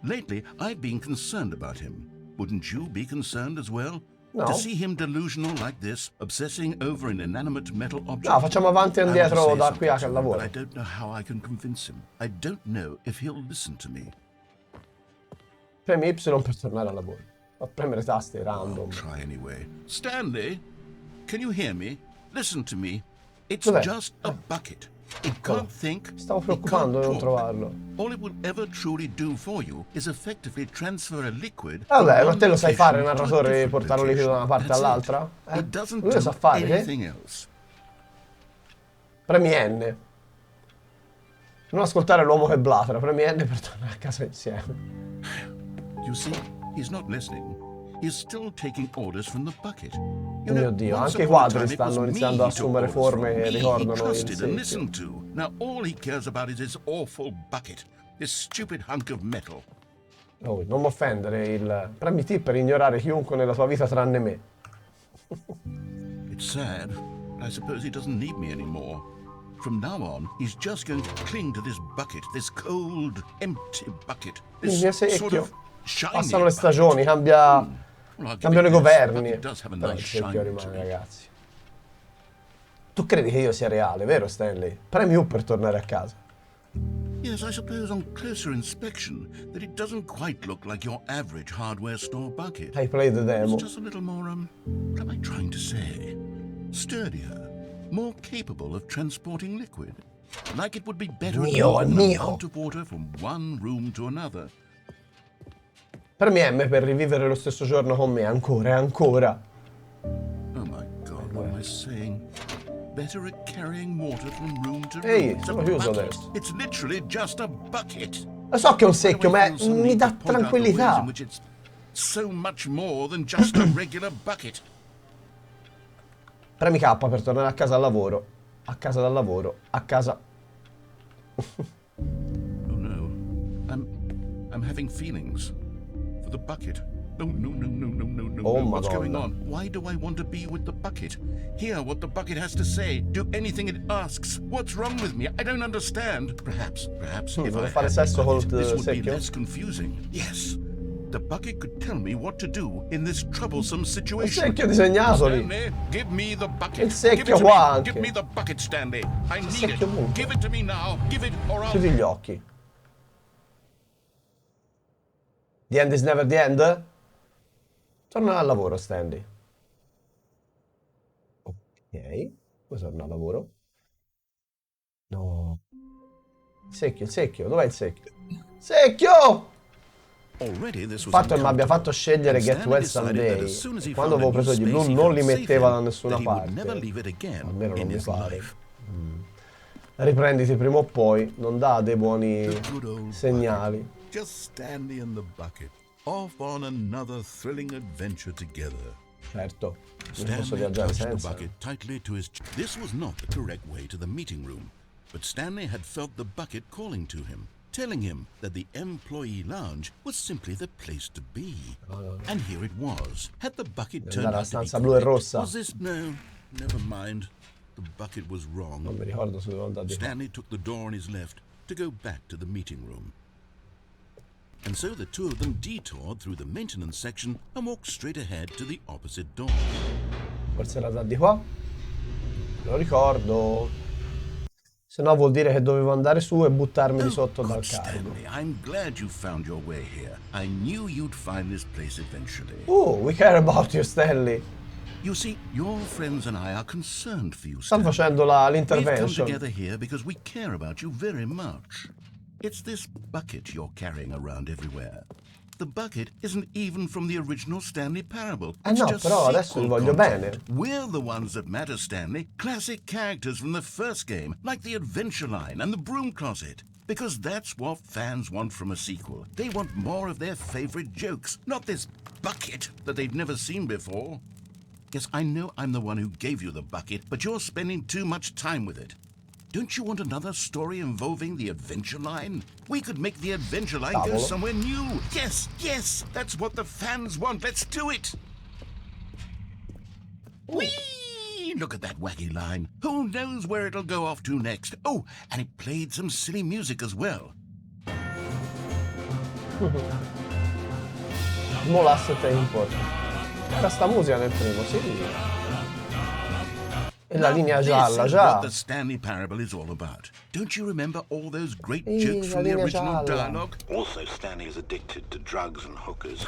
Lately, I've been concerned about him. Wouldn't you be concerned as well? No. To see him delusional like this, obsessing over an inanimate metal object. No, facciamo avanti e I want to indietro say da qui something al to him, lavoro. but I don't know how I can convince him. I don't know if he'll listen to me. Premi Y per tornare al lavoro. A premere tasti I'll random. try anyway. Stanley, can you hear me? Listen to me. It's Dov'è? just a bucket. It Eccolo. can't think. Stavo it can't preoccupando di non talk. trovarlo. All it will ever truly do for you is effectively transfer a liquid. Vabbè, from ma one te lo sai fare, location to a narratore, di different portare un liquido da una parte location. That's all'altra? it. It doesn't Lui do lo sa fare, anything else. Premi N. Non ascoltare l'uomo che blatera, premi N per tornare a casa insieme. You see, he's not listening. He's still taking orders from the bucket. You Mio Dio, once anche i upon a quadri time it was stanno me iniziando a he took assumere orders forme from, che me ricordano he il trusted and secchio. listened to. Now all he cares about is his awful bucket. This stupid hunk of metal. Oh, non mi offendere, il... Premi T per ignorare chiunque nella tua vita tranne me. It's sad. I suppose he doesn't need me anymore. From now on, he's just going to cling to this bucket, this cold, empty bucket. Il mio This sort secchio. of shiny Passano le bucket. stagioni, cambia... Well, I'll give cambiano i it this. The governi. bucket does have a Però il nice secchio shine to rimane, it. ragazzi. Tu credi che io sia reale, vero Stanley? Premi U per tornare a casa. Yes, I suppose on closer inspection that it doesn't quite look like your average hardware store bucket. Hai played the demo. It's just a little more, what am I trying to say? Sturdier, more capable of transporting liquid. Like it would be better Mio, to è move an mio. amount of water from one room to another. Premi M per rivivere lo stesso giorno con me, ancora e ancora. Oh my God, what am I saying? Better at carrying water from room to room. Ehi, It's a sono chiuso bucket. adesso. It's literally just a bucket. Lo so che è un secchio, Why do I ma feel some mi need dà to point out the ways tranquillità. in which it's so much more than just a regular bucket. Premi K per tornare a casa al lavoro. A casa dal lavoro. A casa... Oh no, I'm having feelings for the bucket. No. Oh, What's going Madonna. on? Why do I want to be with the bucket? Hear what the bucket has to say. Do anything it asks. What's wrong with me? I don't understand. Perhaps if vuole I fare had sesso the col bucket, this would be secchio? less confusing. Yes, the bucket could tell me what to do in this troublesome Il situation. secchio disegnato lì. Stanley, give me the bucket. Il secchio Give it to qua me. anche. Give me the bucket, Stanley. I need it. secchio ovunque. Give it to me now. Give it or I'll... Chiudi gli occhi. The end is never the end? Torna al lavoro, Stanley. Ok. Poi torna al lavoro. No. Il secchio. Dov'è il secchio? Secchio! Already this Il was fatto che mi abbia fatto scegliere And Get Stanley Well decided Someday, that as soon as he quando found avevo a new preso gli space blu he non li felt safe metteva in, da nessuna that he would never parte. leave it again Almeno in non mi his pare. life. Riprenditi prima o poi, non dà dei buoni The good old segnali. bucket. Just Stanley and the bucket, off on another thrilling adventure together. Certo, non posso Stanley viaggiare touched the senza. bucket tightly to his chest. This was not the correct way to the meeting room, but Stanley had felt the bucket calling to him, telling him that the employee lounge was simply the place to be. And here it was. Had the bucket turned andare alla out to be stanza blu e correct? rossa. Was this? No, never mind. The bucket was wrong. Non mi ricordo se devo andare di qua. Stanley took the door on his left to go back to the meeting room. And so the two of them detoured through the maintenance section and walked straight ahead to the opposite door. Forse era da di qua? Lo ricordo. Se no vuol dire che dovevo andare su e buttarmi di sotto good dal carico. Stanley, I'm glad you found your way here. I knew you'd find this place eventually. We care about you, Stanley. You see, your friends and I are concerned for you, Stanno Stanley. facendo We've come l'intervention. together here because we care about you very much. It's this bucket you're carrying around everywhere. The bucket isn't even from the original Stanley Parable. It's no, just però adesso sequel li voglio content. bene. We're the ones that matter, Stanley. Classic characters from the first game, like the adventure line and the broom closet. Because that's what fans want from a sequel. They want more of their favorite jokes, not this bucket that they've never seen before. Yes, I know I'm the one who gave you the bucket, but you're spending too much time with it. Don't you want another story involving the adventure line? We could make the adventure line go Cavolo. somewhere new. Yes, that's what the fans want. Let's do it. Whee! Look at that wacky line. Who knows where it'll go off to next? Oh, and it played some silly music as well. Molasse tempo. Era sta musica nel primo, sì. E la linea This gialla, is già. what the Stanley Parable is all about. Don't you remember all those great Ehi, jokes la from the linea original gialla. dialogue? Also, Stanley is addicted to drugs and hookers.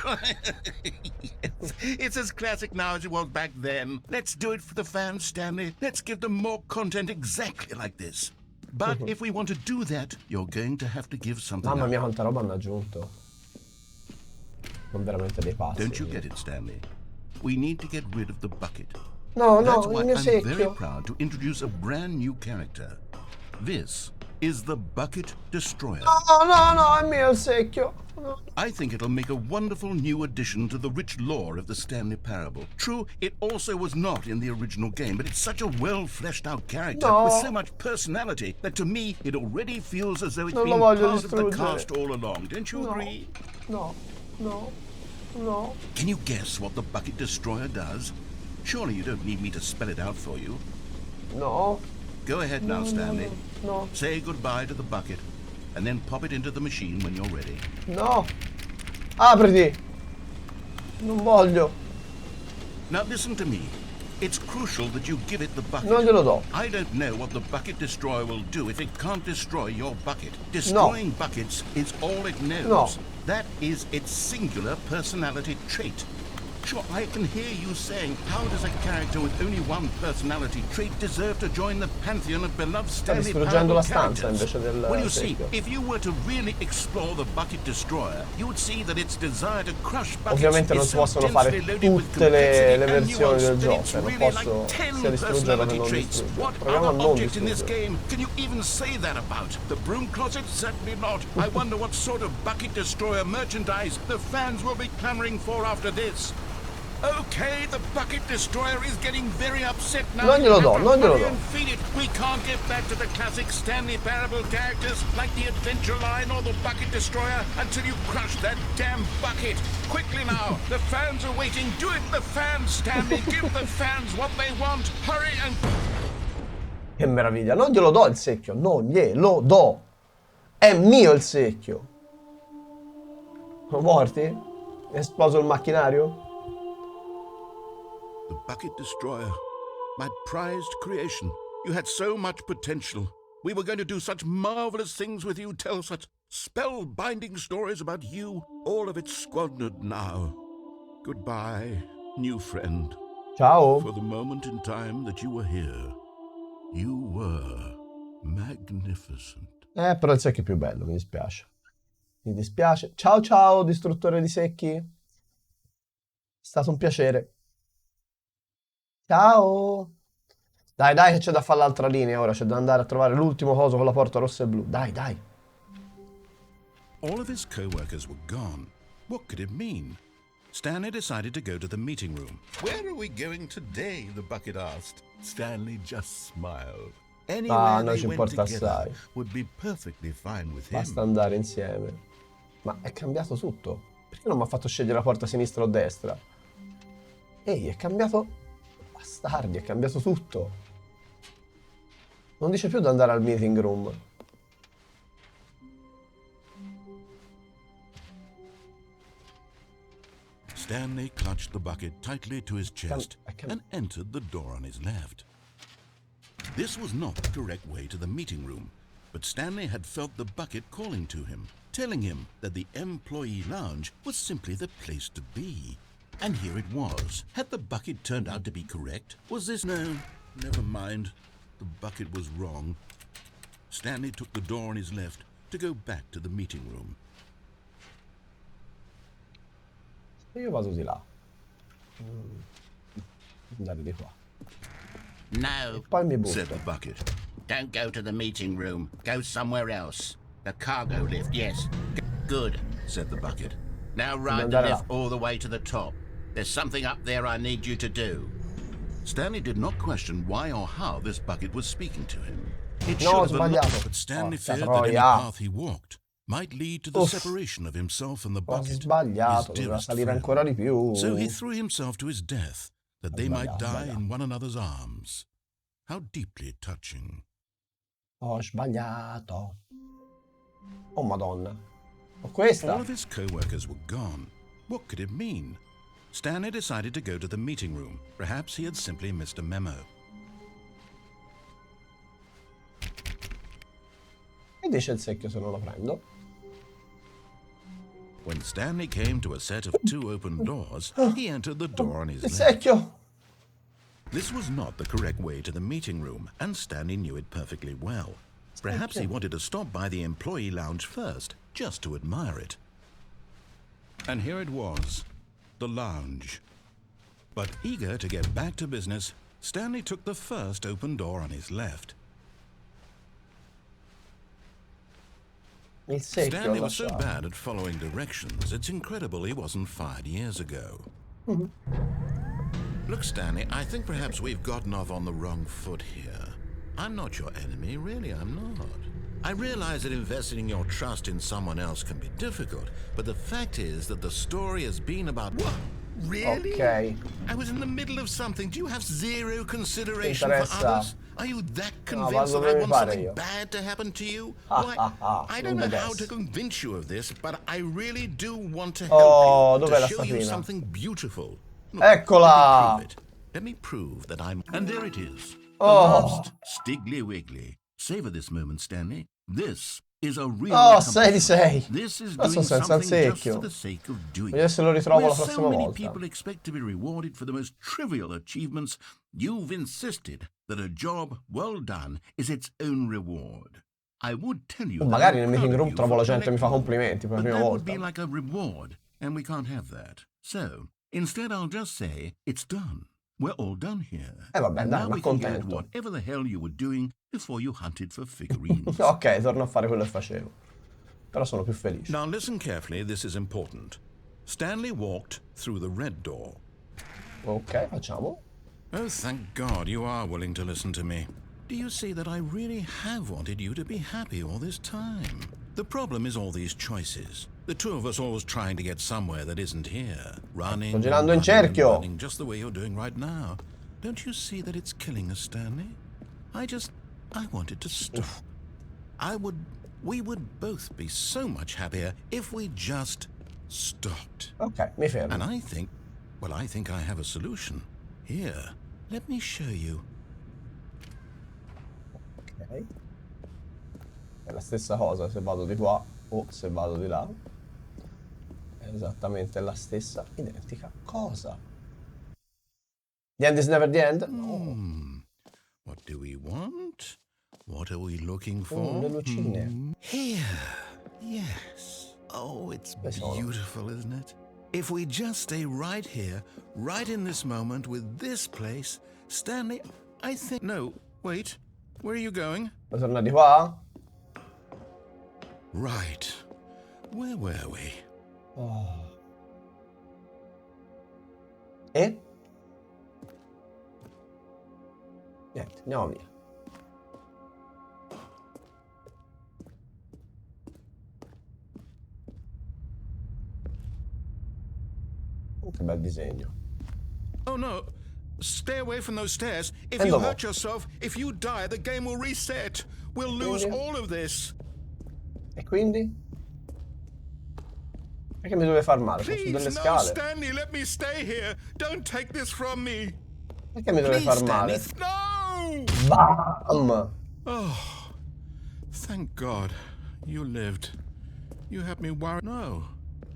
Yes, it's as classic now as it was back then. Let's do it for the fans, Stanley. Let's give them more content exactly like this. But if we want to do that, you're going to have to give something Mamma up. mia, quanta roba hanno aggiunto. Sono veramente dei pazzi. Don't you get it, Stanley? We need to get rid of the bucket. No, That's no, why il mio I'm very secchio. proud to introduce a brand new character. This is the Bucket Destroyer. No, è mio il secchio. No. I think it'll make a wonderful new addition to the rich lore of the Stanley Parable. True, it also was not in the original game, but it's such a well-fleshed-out character No. with so much personality that to me it already feels as though it's Non lo been voglio part of the distruggere. cast all along. Don't you No. agree? No. Can you guess what the Bucket Destroyer does? Surely you don't need me to spell it out for you. No. Go ahead now, Stanley. No. Say goodbye to the bucket, and then pop it into the machine when you're ready. No. Apriti. Non voglio. Now listen to me. It's crucial that you give it the bucket. Non glielo do. I don't know what the Bucket Destroyer will do if it can't destroy your bucket. Destroying buckets is all it knows. No. That is its singular personality trait. Sure, I can hear you saying, how does a character with only one personality trait deserve to join the pantheon of beloved Stanley distruggendo Parable la stanza characters? invece del Well, you see, secchio. if you were to really explore the Bucket Destroyer, you would see that its desire to crush buckets Ovviamente non is si so possono fare densely loaded with tutte le complexity and versioni del nuance that gioco, it's non really posso like 10 sia distruggerlo che personality non traits. distruggerlo. What Proviamo a other non object in this distruggerlo. game can you even say that about? The broom closet? Certainly not. I wonder what sort of Bucket Destroyer merchandise the fans will be clamoring for after this. Okay, the Bucket Destroyer is getting very upset now. Non glielo do, non glielo do. Feed it. We can't get back to the classic Stanley Parable characters like the Adventure Line or the Bucket Destroyer until you crush that damn bucket. Quickly now, the fans are waiting. Do it, the fans, Stanley. Give the fans what they want. Hurry and... Che meraviglia, non glielo do il secchio, non glielo do. È mio il secchio. Sono morti? È esploso il macchinario? The Bucket Destroyer, my prized creation. You had so much potential. We were going to do such marvelous things with you, tell such spellbinding stories about you. All of it squandered now. Goodbye, new friend. Ciao. For the moment in time that you were here, you were magnificent. Però il secchio è più bello, mi dispiace. Mi dispiace. Ciao ciao, distruttore di secchi. È stato un piacere. Ciao. Dai, dai, che c'è da fare l'altra linea ora. C'è da andare a trovare l'ultimo coso con la porta rossa e blu. Dai, dai. All of his co-workers were gone. What could it mean? Stanley decided to go to the meeting room. Where are we going today? The Bucket asked. Stanley just smiled. Ah, Anywhere noi they ci went importa together assai. would be perfectly fine with Basta him. andare insieme. Ma è cambiato tutto. Perché non mi ha fatto scegliere la porta sinistra o destra? Ehi, è cambiato... Bastardi, è cambiato tutto. Non dice più di andare al meeting room. Stanley clutched the bucket tightly to his chest I can't- and entered the door on his left. This was not the correct way to the meeting room, but Stanley had felt the bucket calling to him, telling him that the employee lounge was simply the place to be. And here it was. Had the bucket turned out to be correct? Was this... No, never mind. The bucket was wrong. Stanley took the door on his left to go back to the meeting room. Io vado di là. Andare di qua. No, Poi mi said butto. the bucket. Don't go to the meeting room. Go somewhere else. The cargo lift, yes. Good, said the bucket. Now ride the andare lift là. all the way to the top. There's something up there I need you to do. Stanley did not question why or how this bucket was speaking to him. It No, should have sbagliato. but Stanley Porca feared that any troia. path he walked might lead to the Uff. separation of himself and the Ho bucket, sbagliato, his doveva dearest salire friend. ancora di più. So he threw himself to his death, that they might Sbagliato, die sbagliato. in one another's arms. How deeply touching. Ho sbagliato. Oh madonna. Ho questa. All of his co-workers were gone. What could it mean? Stanley decided to go to the meeting room. Perhaps he had simply missed a memo. E dice il secchio se non lo prendo. When Stanley came to a set of two open doors, he entered the door on his Il left. secchio. This was not the correct way to the meeting room, and Stanley knew it perfectly well. Perhaps he wanted to stop by the employee lounge first, just to admire it. And here it was, the lounge. But eager to get back to business, Stanley took the first open door on his left. Il secchio Stanley ho was so lasciato. bad at following directions, it's incredible he wasn't fired years ago. Look, Stanley, I think perhaps we've gotten off on the wrong foot here. I'm not your enemy, really, I'm not. I realize that investing your trust in someone else can be difficult, but the fact is that the story has been about... What? Really? Ok. I was in the middle of something. Do you have zero consideration for Interessa. others? Are you that convinced vado that I dove want pare something io. bad to happen to you? Ah, Why, ah, ah, I don't non know how adesso. to convince you of this, but I really do want to Oh, help you, dov'è la to show you statuina? something beautiful. Look, Eccola! Let me prove it. Let me prove that I'm... And there it is. The Oh. last Stiggly Wiggly. Savor this moment, Stanley. This is a real Oh, 6 di 6. This is Questo doing senza il something just secchio. for the sake of doing Vediamo it. se lo ritrovo Where la prossima so many volta. people expect to be rewarded for the most trivial achievements, you've insisted that a job well done is its own reward. I would tell you that Magari I'm nel proud meeting of room you trovo for la gente che mi fa collecting them, complimenti per la but prima that would volta. be like a reward, and we can't have that. So, instead I'll just say, it's done. We're all done here. Vabbè, And dai, now ma we can get at contento. whatever the hell you were doing before you hunted for figurines. Ok, torno a fare quello che facevo. Però sono più felice. Now listen carefully, this is important. Stanley walked through the red door. Ok, facciamo. Oh, thank God you are willing to listen to me. Do you see that I really have wanted you to be happy all this time? The problem is all these choices. The two of us always trying to get somewhere that isn't here. Running, Sto girando in and cerchio. running just the way you're doing right now. Don't you see that it's killing us, Stanley? I wanted to stop. We would both be so much happier if we just stopped. Ok, mi fermo. And I think I have a solution. Here, let me show you. Ok. È la stessa cosa se vado di qua o se vado di là. È esattamente la stessa identica cosa. The end is never the end? No. What do we want? What are we looking for? Le lucine. Here. Yes. Oh, it's sono? beautiful, isn't it? If we just stay right here, right in this moment with this place, Stanley, I think... No, wait. Where are you going? Vuoi tornare di qua? Right. Where were we? Oh. E? Niente, andiamo via. Oh, che bel disegno. Oh no! Stay away from those stairs. If And you the hurt yourself, if you die, the game will reset. We'll lose Quindi? all of this. E quindi? Perché mi dove far male? Sono su Please, delle no, scale. Stanley, let me stay here. Don't take this from me. Perché mi dove far male? No! Bam! Oh, thank God. You lived. You had me worried. No.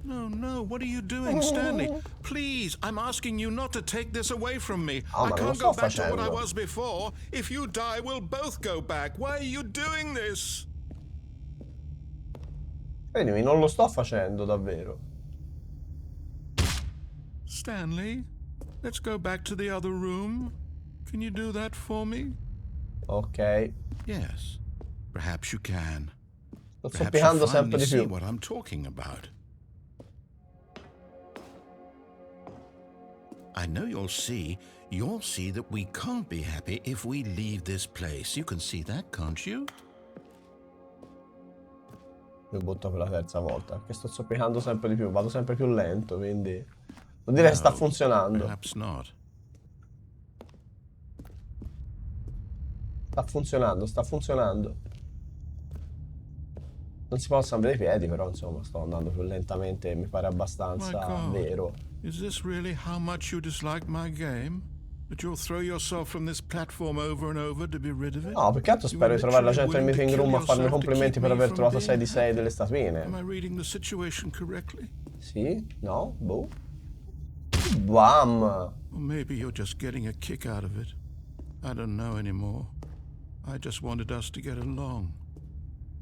No, what are you doing, Stanley? Please, I'm asking you not to take this away from me. Oh, I ma non can't sto go back to what I facendo. was before. If you die, we'll both go back. Why are you doing this? Credimi, non lo sto facendo davvero. Stanley, let's go back to the other room. Can you do that for me? Ok. Yes. Perhaps you can. Sto Perhaps you zoppicando sempre finally di see più. what I'm talking about. I know you'll see that we can't be happy if we leave this place. You can see that, can't you? Mi butto per la terza volta, perché sto zoppicando sempre di più, vado sempre più lento, quindi vuol dire che sta funzionando. Perhaps not. Sta funzionando. Non si possono vedere i piedi, però insomma sto andando più lentamente e mi pare My abbastanza God. vero. Is this really how much you dislike my game? That you'll throw yourself from this platform over and over to be rid of it? No, più che altro You spero were di trovare la literally gente nel willing to meeting room a kill farmi yourself to complimenti keep per me aver from trovato being 6 di 6 happy? delle Am statuine. I reading the situation correctly? Sì? No? Boh. Bam! Or maybe you're just getting a kick out of it. I don't know anymore. I just wanted us to get along.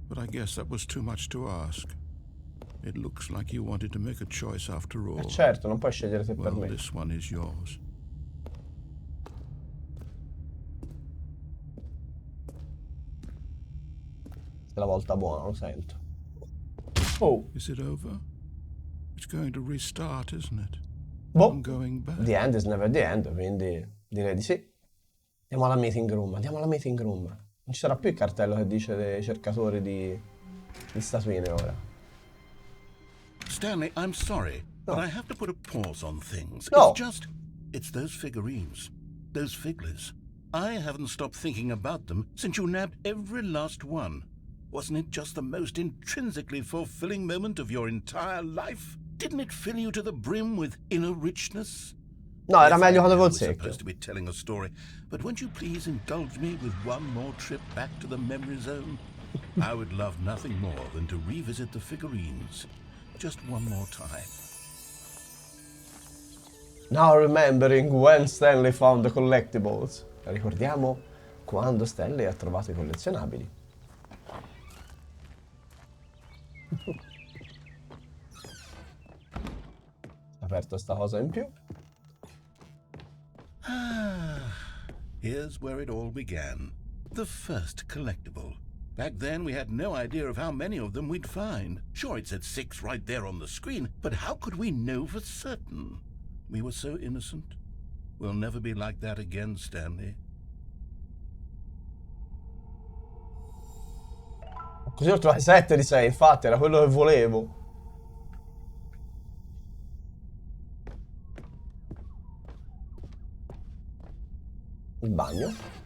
But I guess that was too much to ask. It looks like you wanted to make a choice after all. Certo, non puoi scegliere te per Well, me. this one is yours. Questa è la volta buona, lo sento. Oh! Is it over? It's going to restart, isn't it? Boh! I'm going back. The end is never the end, quindi direi di sì. Andiamo alla meeting room. Non ci sarà più il cartello che dice dei cercatori di statuine ora. Stanley, I'm sorry, but I have to put a pause on things. No. It's those figurines, those figglers. I haven't stopped thinking about them since you nabbed every last one. Wasn't it just the most intrinsically fulfilling moment of your entire life? Didn't it fill you to the brim with inner richness? No, era meglio quando avevo il We're secchio. supposed to be telling a story, but won't you please indulge me with one more trip back to the memory zone? I would love nothing more than to revisit the figurines just one more time. Now remembering when Stanley found the collectibles. Ricordiamo quando Stanley ha trovato i collezionabili. Aperto sta cosa in più. Here's where it all began. The first collectible. Back then, we had no idea of how many of them we'd find. Sure, it said 6 right there on the screen, but how could we know for certain? We were so innocent. We'll never be like that again, Stanley. Così ho trovato 7 di 6, infatti, era quello che volevo. Il bagno.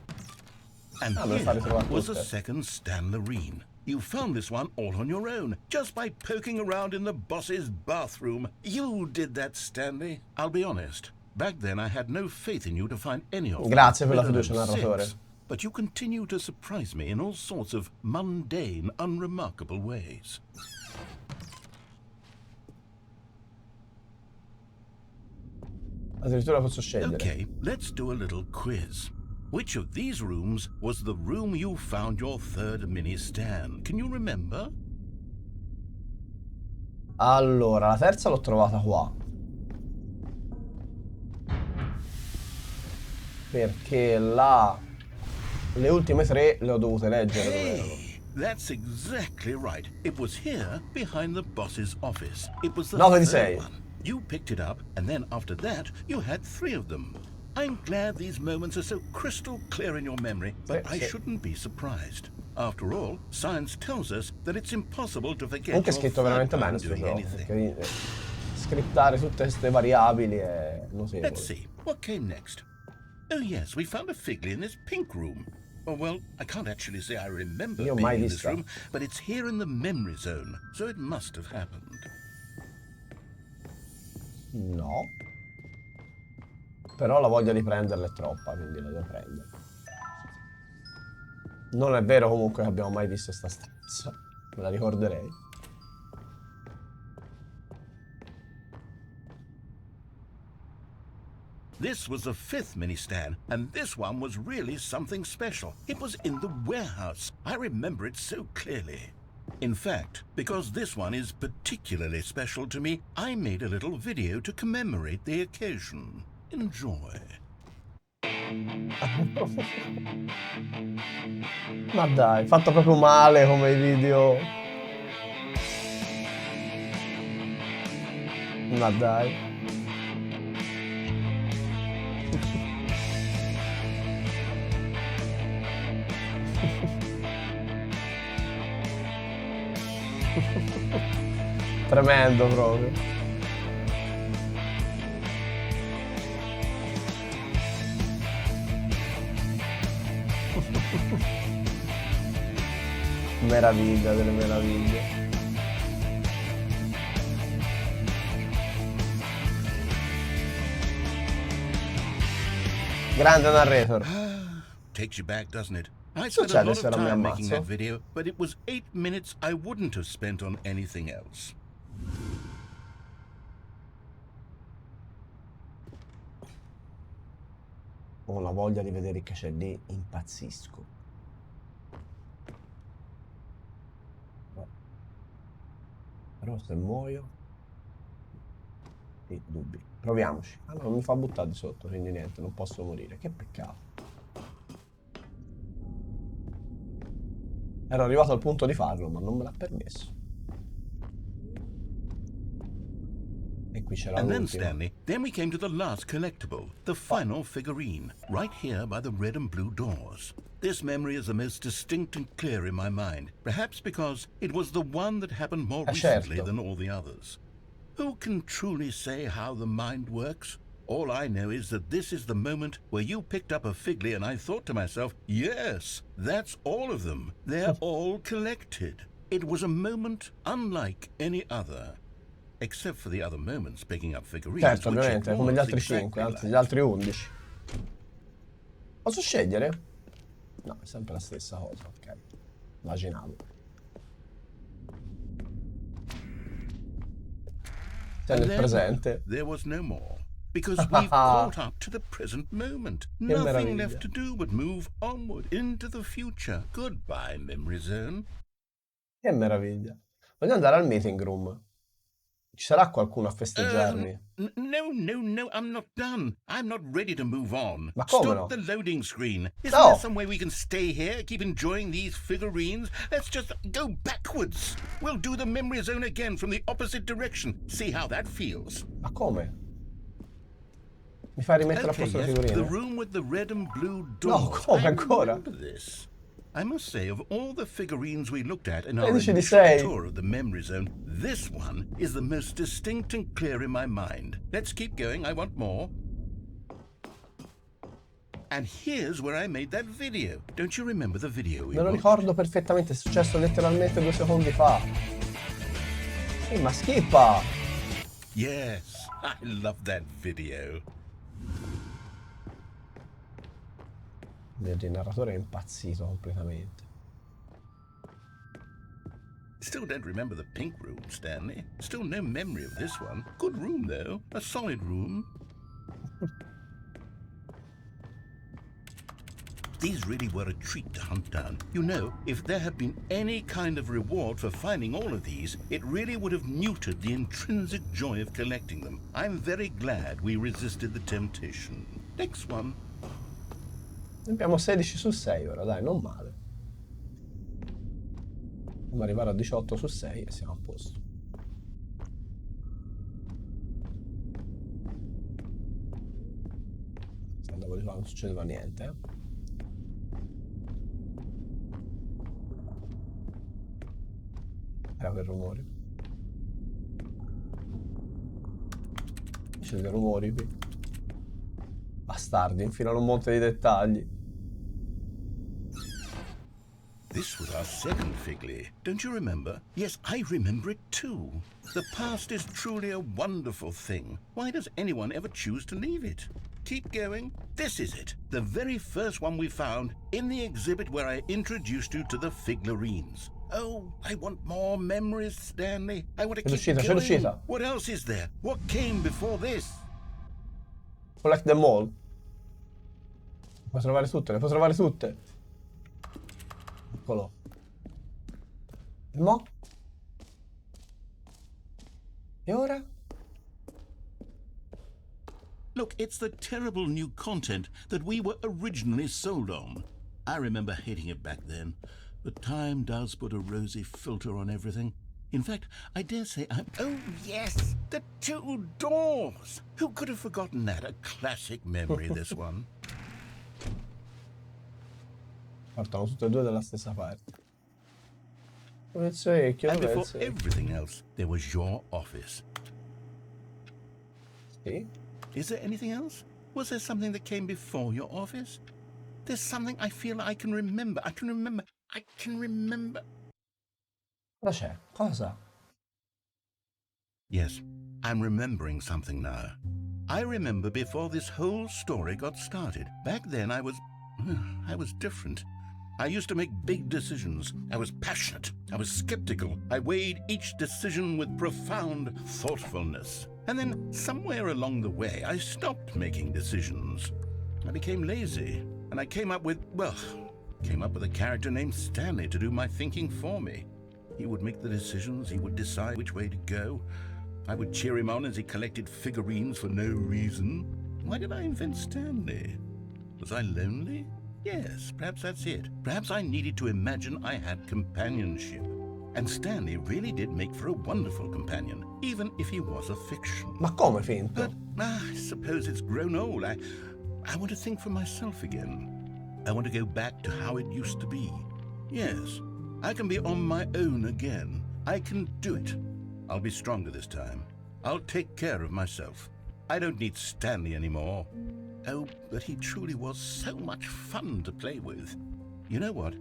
And here was a second Stanlerine. You found this one all on your own, just by poking around in the boss's bathroom. You did that, Stanley. I'll be honest. Back then I had no faith in you to find any of them. Grazie per la fiducia, narratore. But you continue to surprise me in all sorts of mundane, unremarkable ways. Addirittura posso scegliere. Okay, let's do a little quiz. Which of these rooms was the room you found your third mini stand? Can you remember? Allora, la terza l'ho trovata qua. Perché le ultime 3 le ho dovute leggere. Hey, that's exactly right. It was here, behind the boss's office. It was the 9 di third 6. one. You picked it up, and then after that, you had 3 of them. I'm glad these moments are so crystal clear in your memory, but I shouldn't be surprised. After all, science tells us that it's impossible to forget. Comunque è scritto veramente bene sto gioco, perché scriptare tutte queste variabili è notevole. Let's see, what came next? Oh yes, we found a figly in this pink room. Oh well, I can't actually say I remember being in this room, but it's here in the memory zone, so it must have happened. No. Però la voglia di prenderla è troppa, quindi la devo prendere. Non è vero comunque che abbiamo mai visto sta stanza. Me la ricorderei. This was the 5th mini stand, and this one was really something special. It was in the warehouse. I remember it so clearly. In fact, because this one is particularly special to me, I made a little video to commemorate the occasion. Enjoy. Ma dai, fatto proprio male come i video. Ma dai. Tremendo proprio. Meraviglia delle meraviglie. Grande narrator. Takes you back, doesn't it? I spent a lot of time making that ammazzo. video, but it was 8 minutes I wouldn't have spent on anything else. Ho la voglia di vedere che c'è lì, impazzisco. Però se muoio... Sì, dubbi. Proviamoci. Ah no, mi fa buttare di sotto, quindi niente, non posso morire. Che peccato. Ero arrivato al punto di farlo, ma non me l'ha permesso. E qui c'era And then, l'ultimo. Stanley, then we came to the last collectible, the final figurine, right here by the red and blue doors. This memory is the most distinct and clear in my mind, perhaps because it was the one that happened more recently than all the others. Who can truly say how the mind works? All I know is that this is the moment where you picked up a figly and I thought to myself, yes, that's all of them. They're all collected. It was a moment unlike any other. Except for the other moments picking up figurines. Certo, ovviamente, come gli altri 5, anzi gli altri 11. Posso scegliere? No, è sempre la stessa cosa, ok. Immaginavo. C'è nel presente. There was no more. Because we've caught up to the present moment. Nothing left to do but move onward into the future. Goodbye, memory zone. Che meraviglia. Voglio andare al meeting room. Ci sarà qualcuno a festeggiarmi? No, I'm not done. I'm not ready to move on. Ma come Stop no? the loading screen. Isn't No. there some way we can stay here, keep enjoying these figurines? Let's just go backwards. We'll do the memory zone again from the opposite direction. See how that feels. Ma come? Mi fai rimettere a posto le figurine? The room with the red and blue doors. No, come ancora? This. I must say, of all the figurines we looked at in our Dici di initial 6. tour of the memory zone, this one is the most distinct and clear in my mind. Let's keep going, I want more. And here's where I made that video. Don't you remember the video we Me lo watched? ricordo perfettamente, è successo letteralmente 2 secondi fa. Sì, ma schippa! Yes, I love that video. Il narratore è impazzito completamente. Still don't remember the pink room, Stanley. Still no memory of this one. Good room, though. A solid room. These really were a treat to hunt down. You know, if there had been any kind of reward for finding all of these, it really would have muted the intrinsic joy of collecting them. I'm very glad we resisted the temptation. Next one. Abbiamo 16 su 6 ora, dai, non male. Dobbiamo arrivare a 18 su 6 e siamo a posto. Se andavo di qua non succedeva niente, eh. Era quel rumore. C'è dei rumori qui. Bastardi, infilano un monte di dettagli. This was our second figly. Don't you remember? Yes, I remember it too. The past is truly a wonderful thing. Why does anyone ever choose to leave it? Keep going. This is it. The very first one we found in the exhibit where I introduced you to the figurines. Oh, I want more memories, Stanley. I want to keep C'è going. l'uscita. What else is there? What came before this? Collect them all. Le puoi trovare tutte, le puoi trovare tutte. Eccolo. E mo? E ora? Look, it's the terrible new content that we were originally sold on. I remember hating it back then, but time does put a rosy filter on everything. In fact, I dare say I'm... Oh, yes, the 2 doors. Who could have forgotten that? A classic memory, this one. Partono tutte e due dalla stessa parte. Dove sei? And before everything else, there was your office. Sì? Is there anything else? Was there something that came before your office? There's something I feel I can remember. I can remember. Cosa c'è? Cosa? Yes, I'm remembering something now. I remember before this whole story got started. Back then I was different. I used to make big decisions. I was passionate. I was skeptical. I weighed each decision with profound thoughtfulness. And then somewhere along the way, I stopped making decisions. I became lazy. And I came up with a character named Stanley to do my thinking for me. He would make the decisions. He would decide which way to go. I would cheer him on as he collected figurines for no reason. Why did I invent Stanley? Was I lonely? Yes, perhaps that's it. Perhaps I needed to imagine I had companionship. And Stanley really did make for a wonderful companion, even if he was a fiction. Ma come finto? But I suppose it's grown old. I want to think for myself again. I want to go back to how it used to be. Yes, I can be on my own again. I can do it. I'll be stronger this time. I'll take care of myself. I don't need Stanley anymore. Oh, but he truly was so much fun to play with. You know what?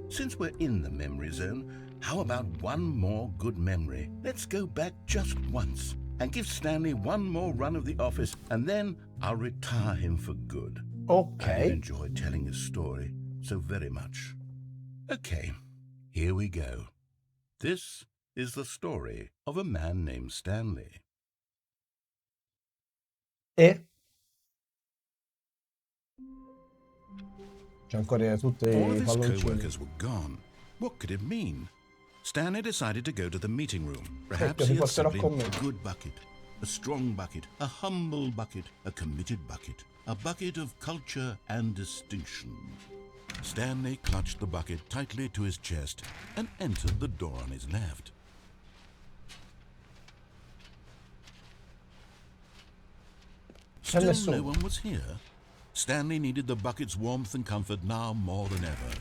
Since we're in the memory zone, how about one more good memory? Let's go back just once and give Stanley one more run of the office, and then I'll retire him for good. Ok. I enjoy telling his story so very much. Okay, Here we go. This is the story of a man named Stanley. E? C'è ancora tutti All i of his palloncini. co-workers were gone. What could it mean? Stanley decided to go to the meeting room. Perhaps Ecco, he ti had porterò simply con me. A good bucket, a strong bucket, a humble bucket, a committed bucket, a bucket of culture and distinction. Stanley clutched the bucket tightly to his chest and entered the door on his left. C'è Still nessuno. no one was here. Stanley needed the bucket's warmth and comfort now more than ever.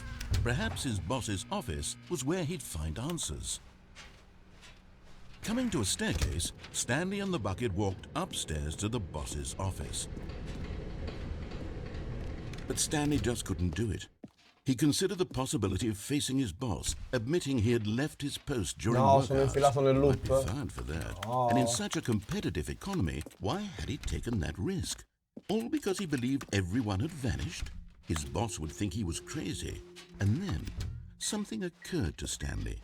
Perhaps his boss's office was where he'd find answers. Coming to a staircase, Stanley and the bucket walked upstairs to the boss's office. But Stanley just couldn't do it. He considered the possibility of facing his boss, admitting he had left his post during No, work sono hours. infilato nel Might be loop. fired for that. Oh. And in such a competitive economy, why had he taken that risk? All because he believed everyone had vanished? His boss would think he was crazy. And then something occurred to Stanley.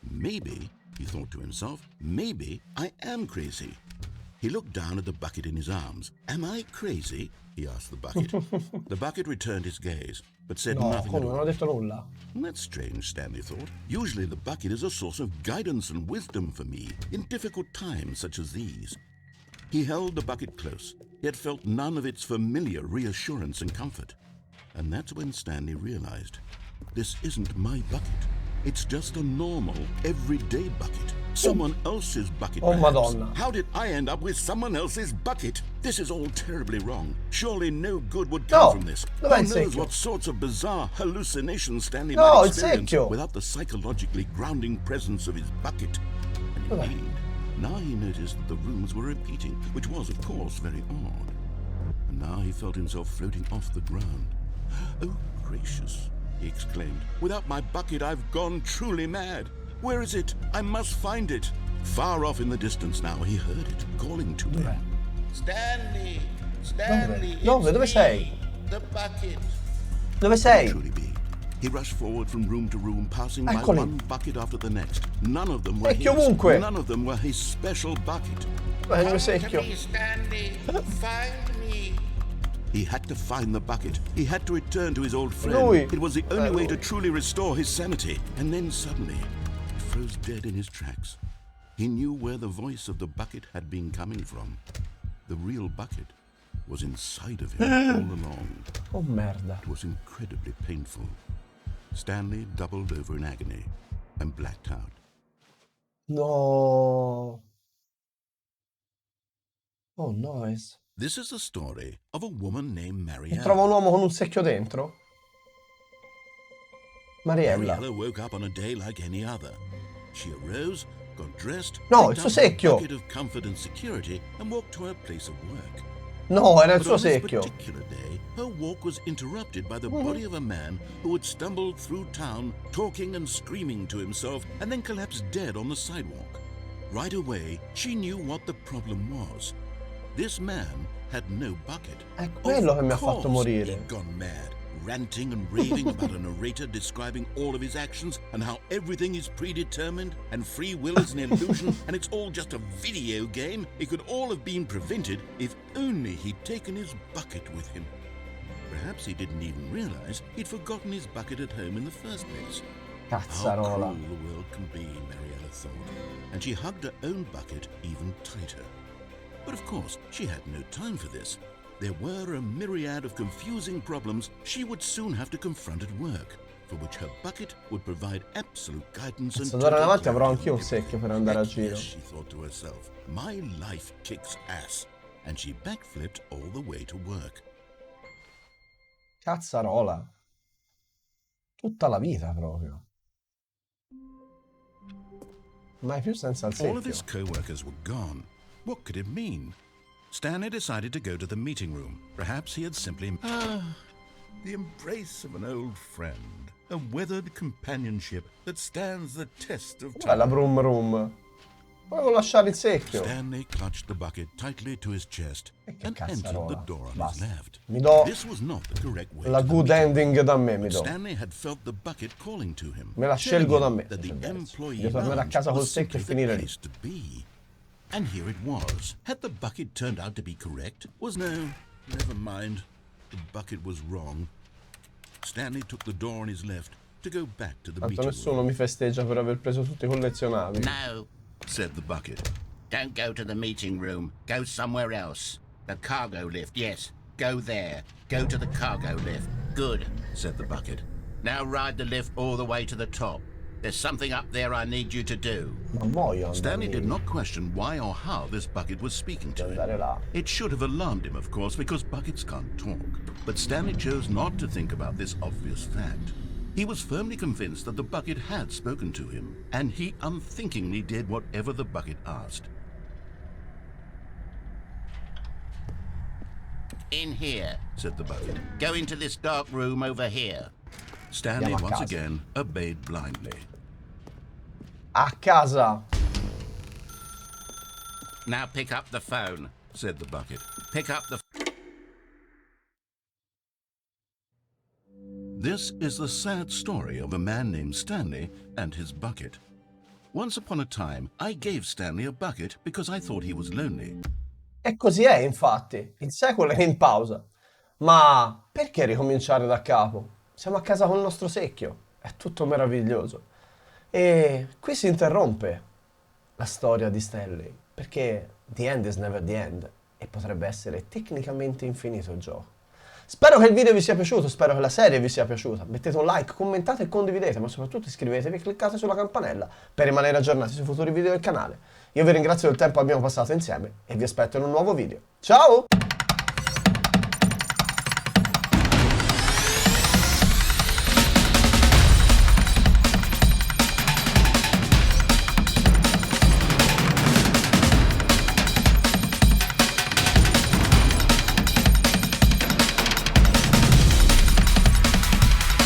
Maybe, he thought to himself, maybe I am crazy. He looked down at the bucket in his arms. Am I crazy? He asked the bucket. The bucket returned his gaze, but said No, nothing come, at non all. ho detto nulla. That's strange, Stanley thought. Usually the bucket is a source of guidance and wisdom for me in difficult times such as these. He held the bucket close, yet felt none of its familiar reassurance and comfort. And that's when Stanley realized, this isn't my bucket. It's just a normal, everyday bucket. Someone else's bucket, Oh, perhaps. Madonna. How did I end up with someone else's bucket? This is all terribly wrong. Surely no good would come No, from this. dov'è Who il knows secchio? what sorts of bizarre hallucinations Stanley No, might il experience secchio. without the psychologically grounding presence of his bucket. And Dov'è? indeed, now he noticed that the rooms were repeating, which was, of course, very odd. And now he felt himself floating off the ground. Oh, gracious, he exclaimed. Without my bucket, I've gone truly mad. Where is it? I must find it. Far off in the distance now, he heard it, calling to Dov'è? him. Stanley! Stanley! Dove? it's Dove me, sei? The bucket! Dove sei? Truly be. He rushed forward from room to room, passing by Eccoli. one bucket after the next. None of them were Secchio his. ovunque. None of them were his special bucket. Dov'è il mio Come secchio? to me, Stanley! Find me! He had to find the bucket. He had to return to his old friend. Lui. It was the only way to Lui. truly restore his sanity. And then suddenly, he froze dead in his tracks. He knew where the voice of the bucket had been coming from. The real bucket was inside of him all along. Oh merda. It was incredibly painful. Stanley doubled over in agony and blacked out. No. Oh nice. This is the story of a woman named Mariella. Trova un uomo con un secchio dentro. Mariella. Mariella woke up on a day like any other. She arose, got dressed, No, picked il suo up her secchio. bucket of comfort and security, and walked to her place of work. No, era il But suo on this secchio. particular day, her walk was interrupted by the body of a man who had stumbled through town, talking and screaming to himself, and then collapsed dead on the sidewalk. Right away, she knew what the problem was. This man had no bucket. È quello che mi ha fatto Of course morire. he'd gone mad, ranting and raving about a narrator describing all of his actions and how everything is predetermined and free will is an illusion and it's all just a video game. It could all have been prevented if only he'd taken his bucket with him. Perhaps he didn't even realize he'd forgotten his bucket at home in the first place. How Cazzarola. cruel the world can be, Mariella thought, and she hugged her own bucket even tighter. But of course, she had no time for this. There were a myriad of confusing problems she would soon have to confront at work, for which her bucket would provide absolute guidance and Cazzo, d'ora in total avanti avrò clarity anch'io un on secchio per everything. andare a Heck giro. yes, she thought to herself, my life kicks ass. And she backflipped all the way to work. Cazzarola. Tutta la vita proprio. Mai più senza il All of his secchio. co-workers were gone. What could it mean? Stanley decided to go to the meeting room. Perhaps he had simply... The embrace of an old friend, a weathered companionship that stands the test of Cioè la time. brum brum. Volevo lasciare il secchio. Stanley clutched the bucket tightly to his chest and entered the cazzarola. door on his Basta. left. Mi do This was not the correct way la to the good meeting ending room, da me, mi but do. Stanley had felt the bucket calling to him, Me la telling scelgo da him me. that the employee Devo tornare a lounge casa col was secchio e simply finire the lì. place to be. And here it was. Had the bucket turned out to be correct? Was no, never mind. The bucket was wrong. Stanley took the door on his left to go back to the Tanto meeting nessuno room. mi festeggia per aver preso tutti i collezionabili. No, Said the bucket. don't go to the meeting room. Go somewhere else. The cargo lift, yes. Go there. Go to the cargo lift. Good, Said the bucket. now ride the lift all the way to the top. There's something up there I need you to do. Ma muoio Stanley did andare not question why or how this bucket was speaking to him. là. It should have alarmed him, of course, because buckets can't talk. But Stanley chose not to think about this obvious fact. He was firmly convinced that the bucket had spoken to him, and he unthinkingly did whatever the bucket asked. In here. Said the bucket. Go into this dark room over here. Stanley Andiamo a once casa. again obeyed blindly. A casa. Now pick up the phone. Said the bucket. Pick up the... This is the sad story of a man named Stanley and his bucket. Once upon a time, I gave Stanley a bucket because I thought he was lonely. E così è, infatti. Il secolo è in pausa. Ma perché ricominciare da capo? Siamo a casa col nostro secchio. È tutto meraviglioso. E qui si interrompe la storia di Stanley, perché the end is never the end e potrebbe essere tecnicamente infinito il gioco. Spero che il video vi sia piaciuto, spero che la serie vi sia piaciuta. Mettete un like, commentate e condividete, ma soprattutto iscrivetevi e cliccate sulla campanella per rimanere aggiornati sui futuri video del canale. Io vi ringrazio del tempo che abbiamo passato insieme e vi aspetto in un nuovo video. Ciao!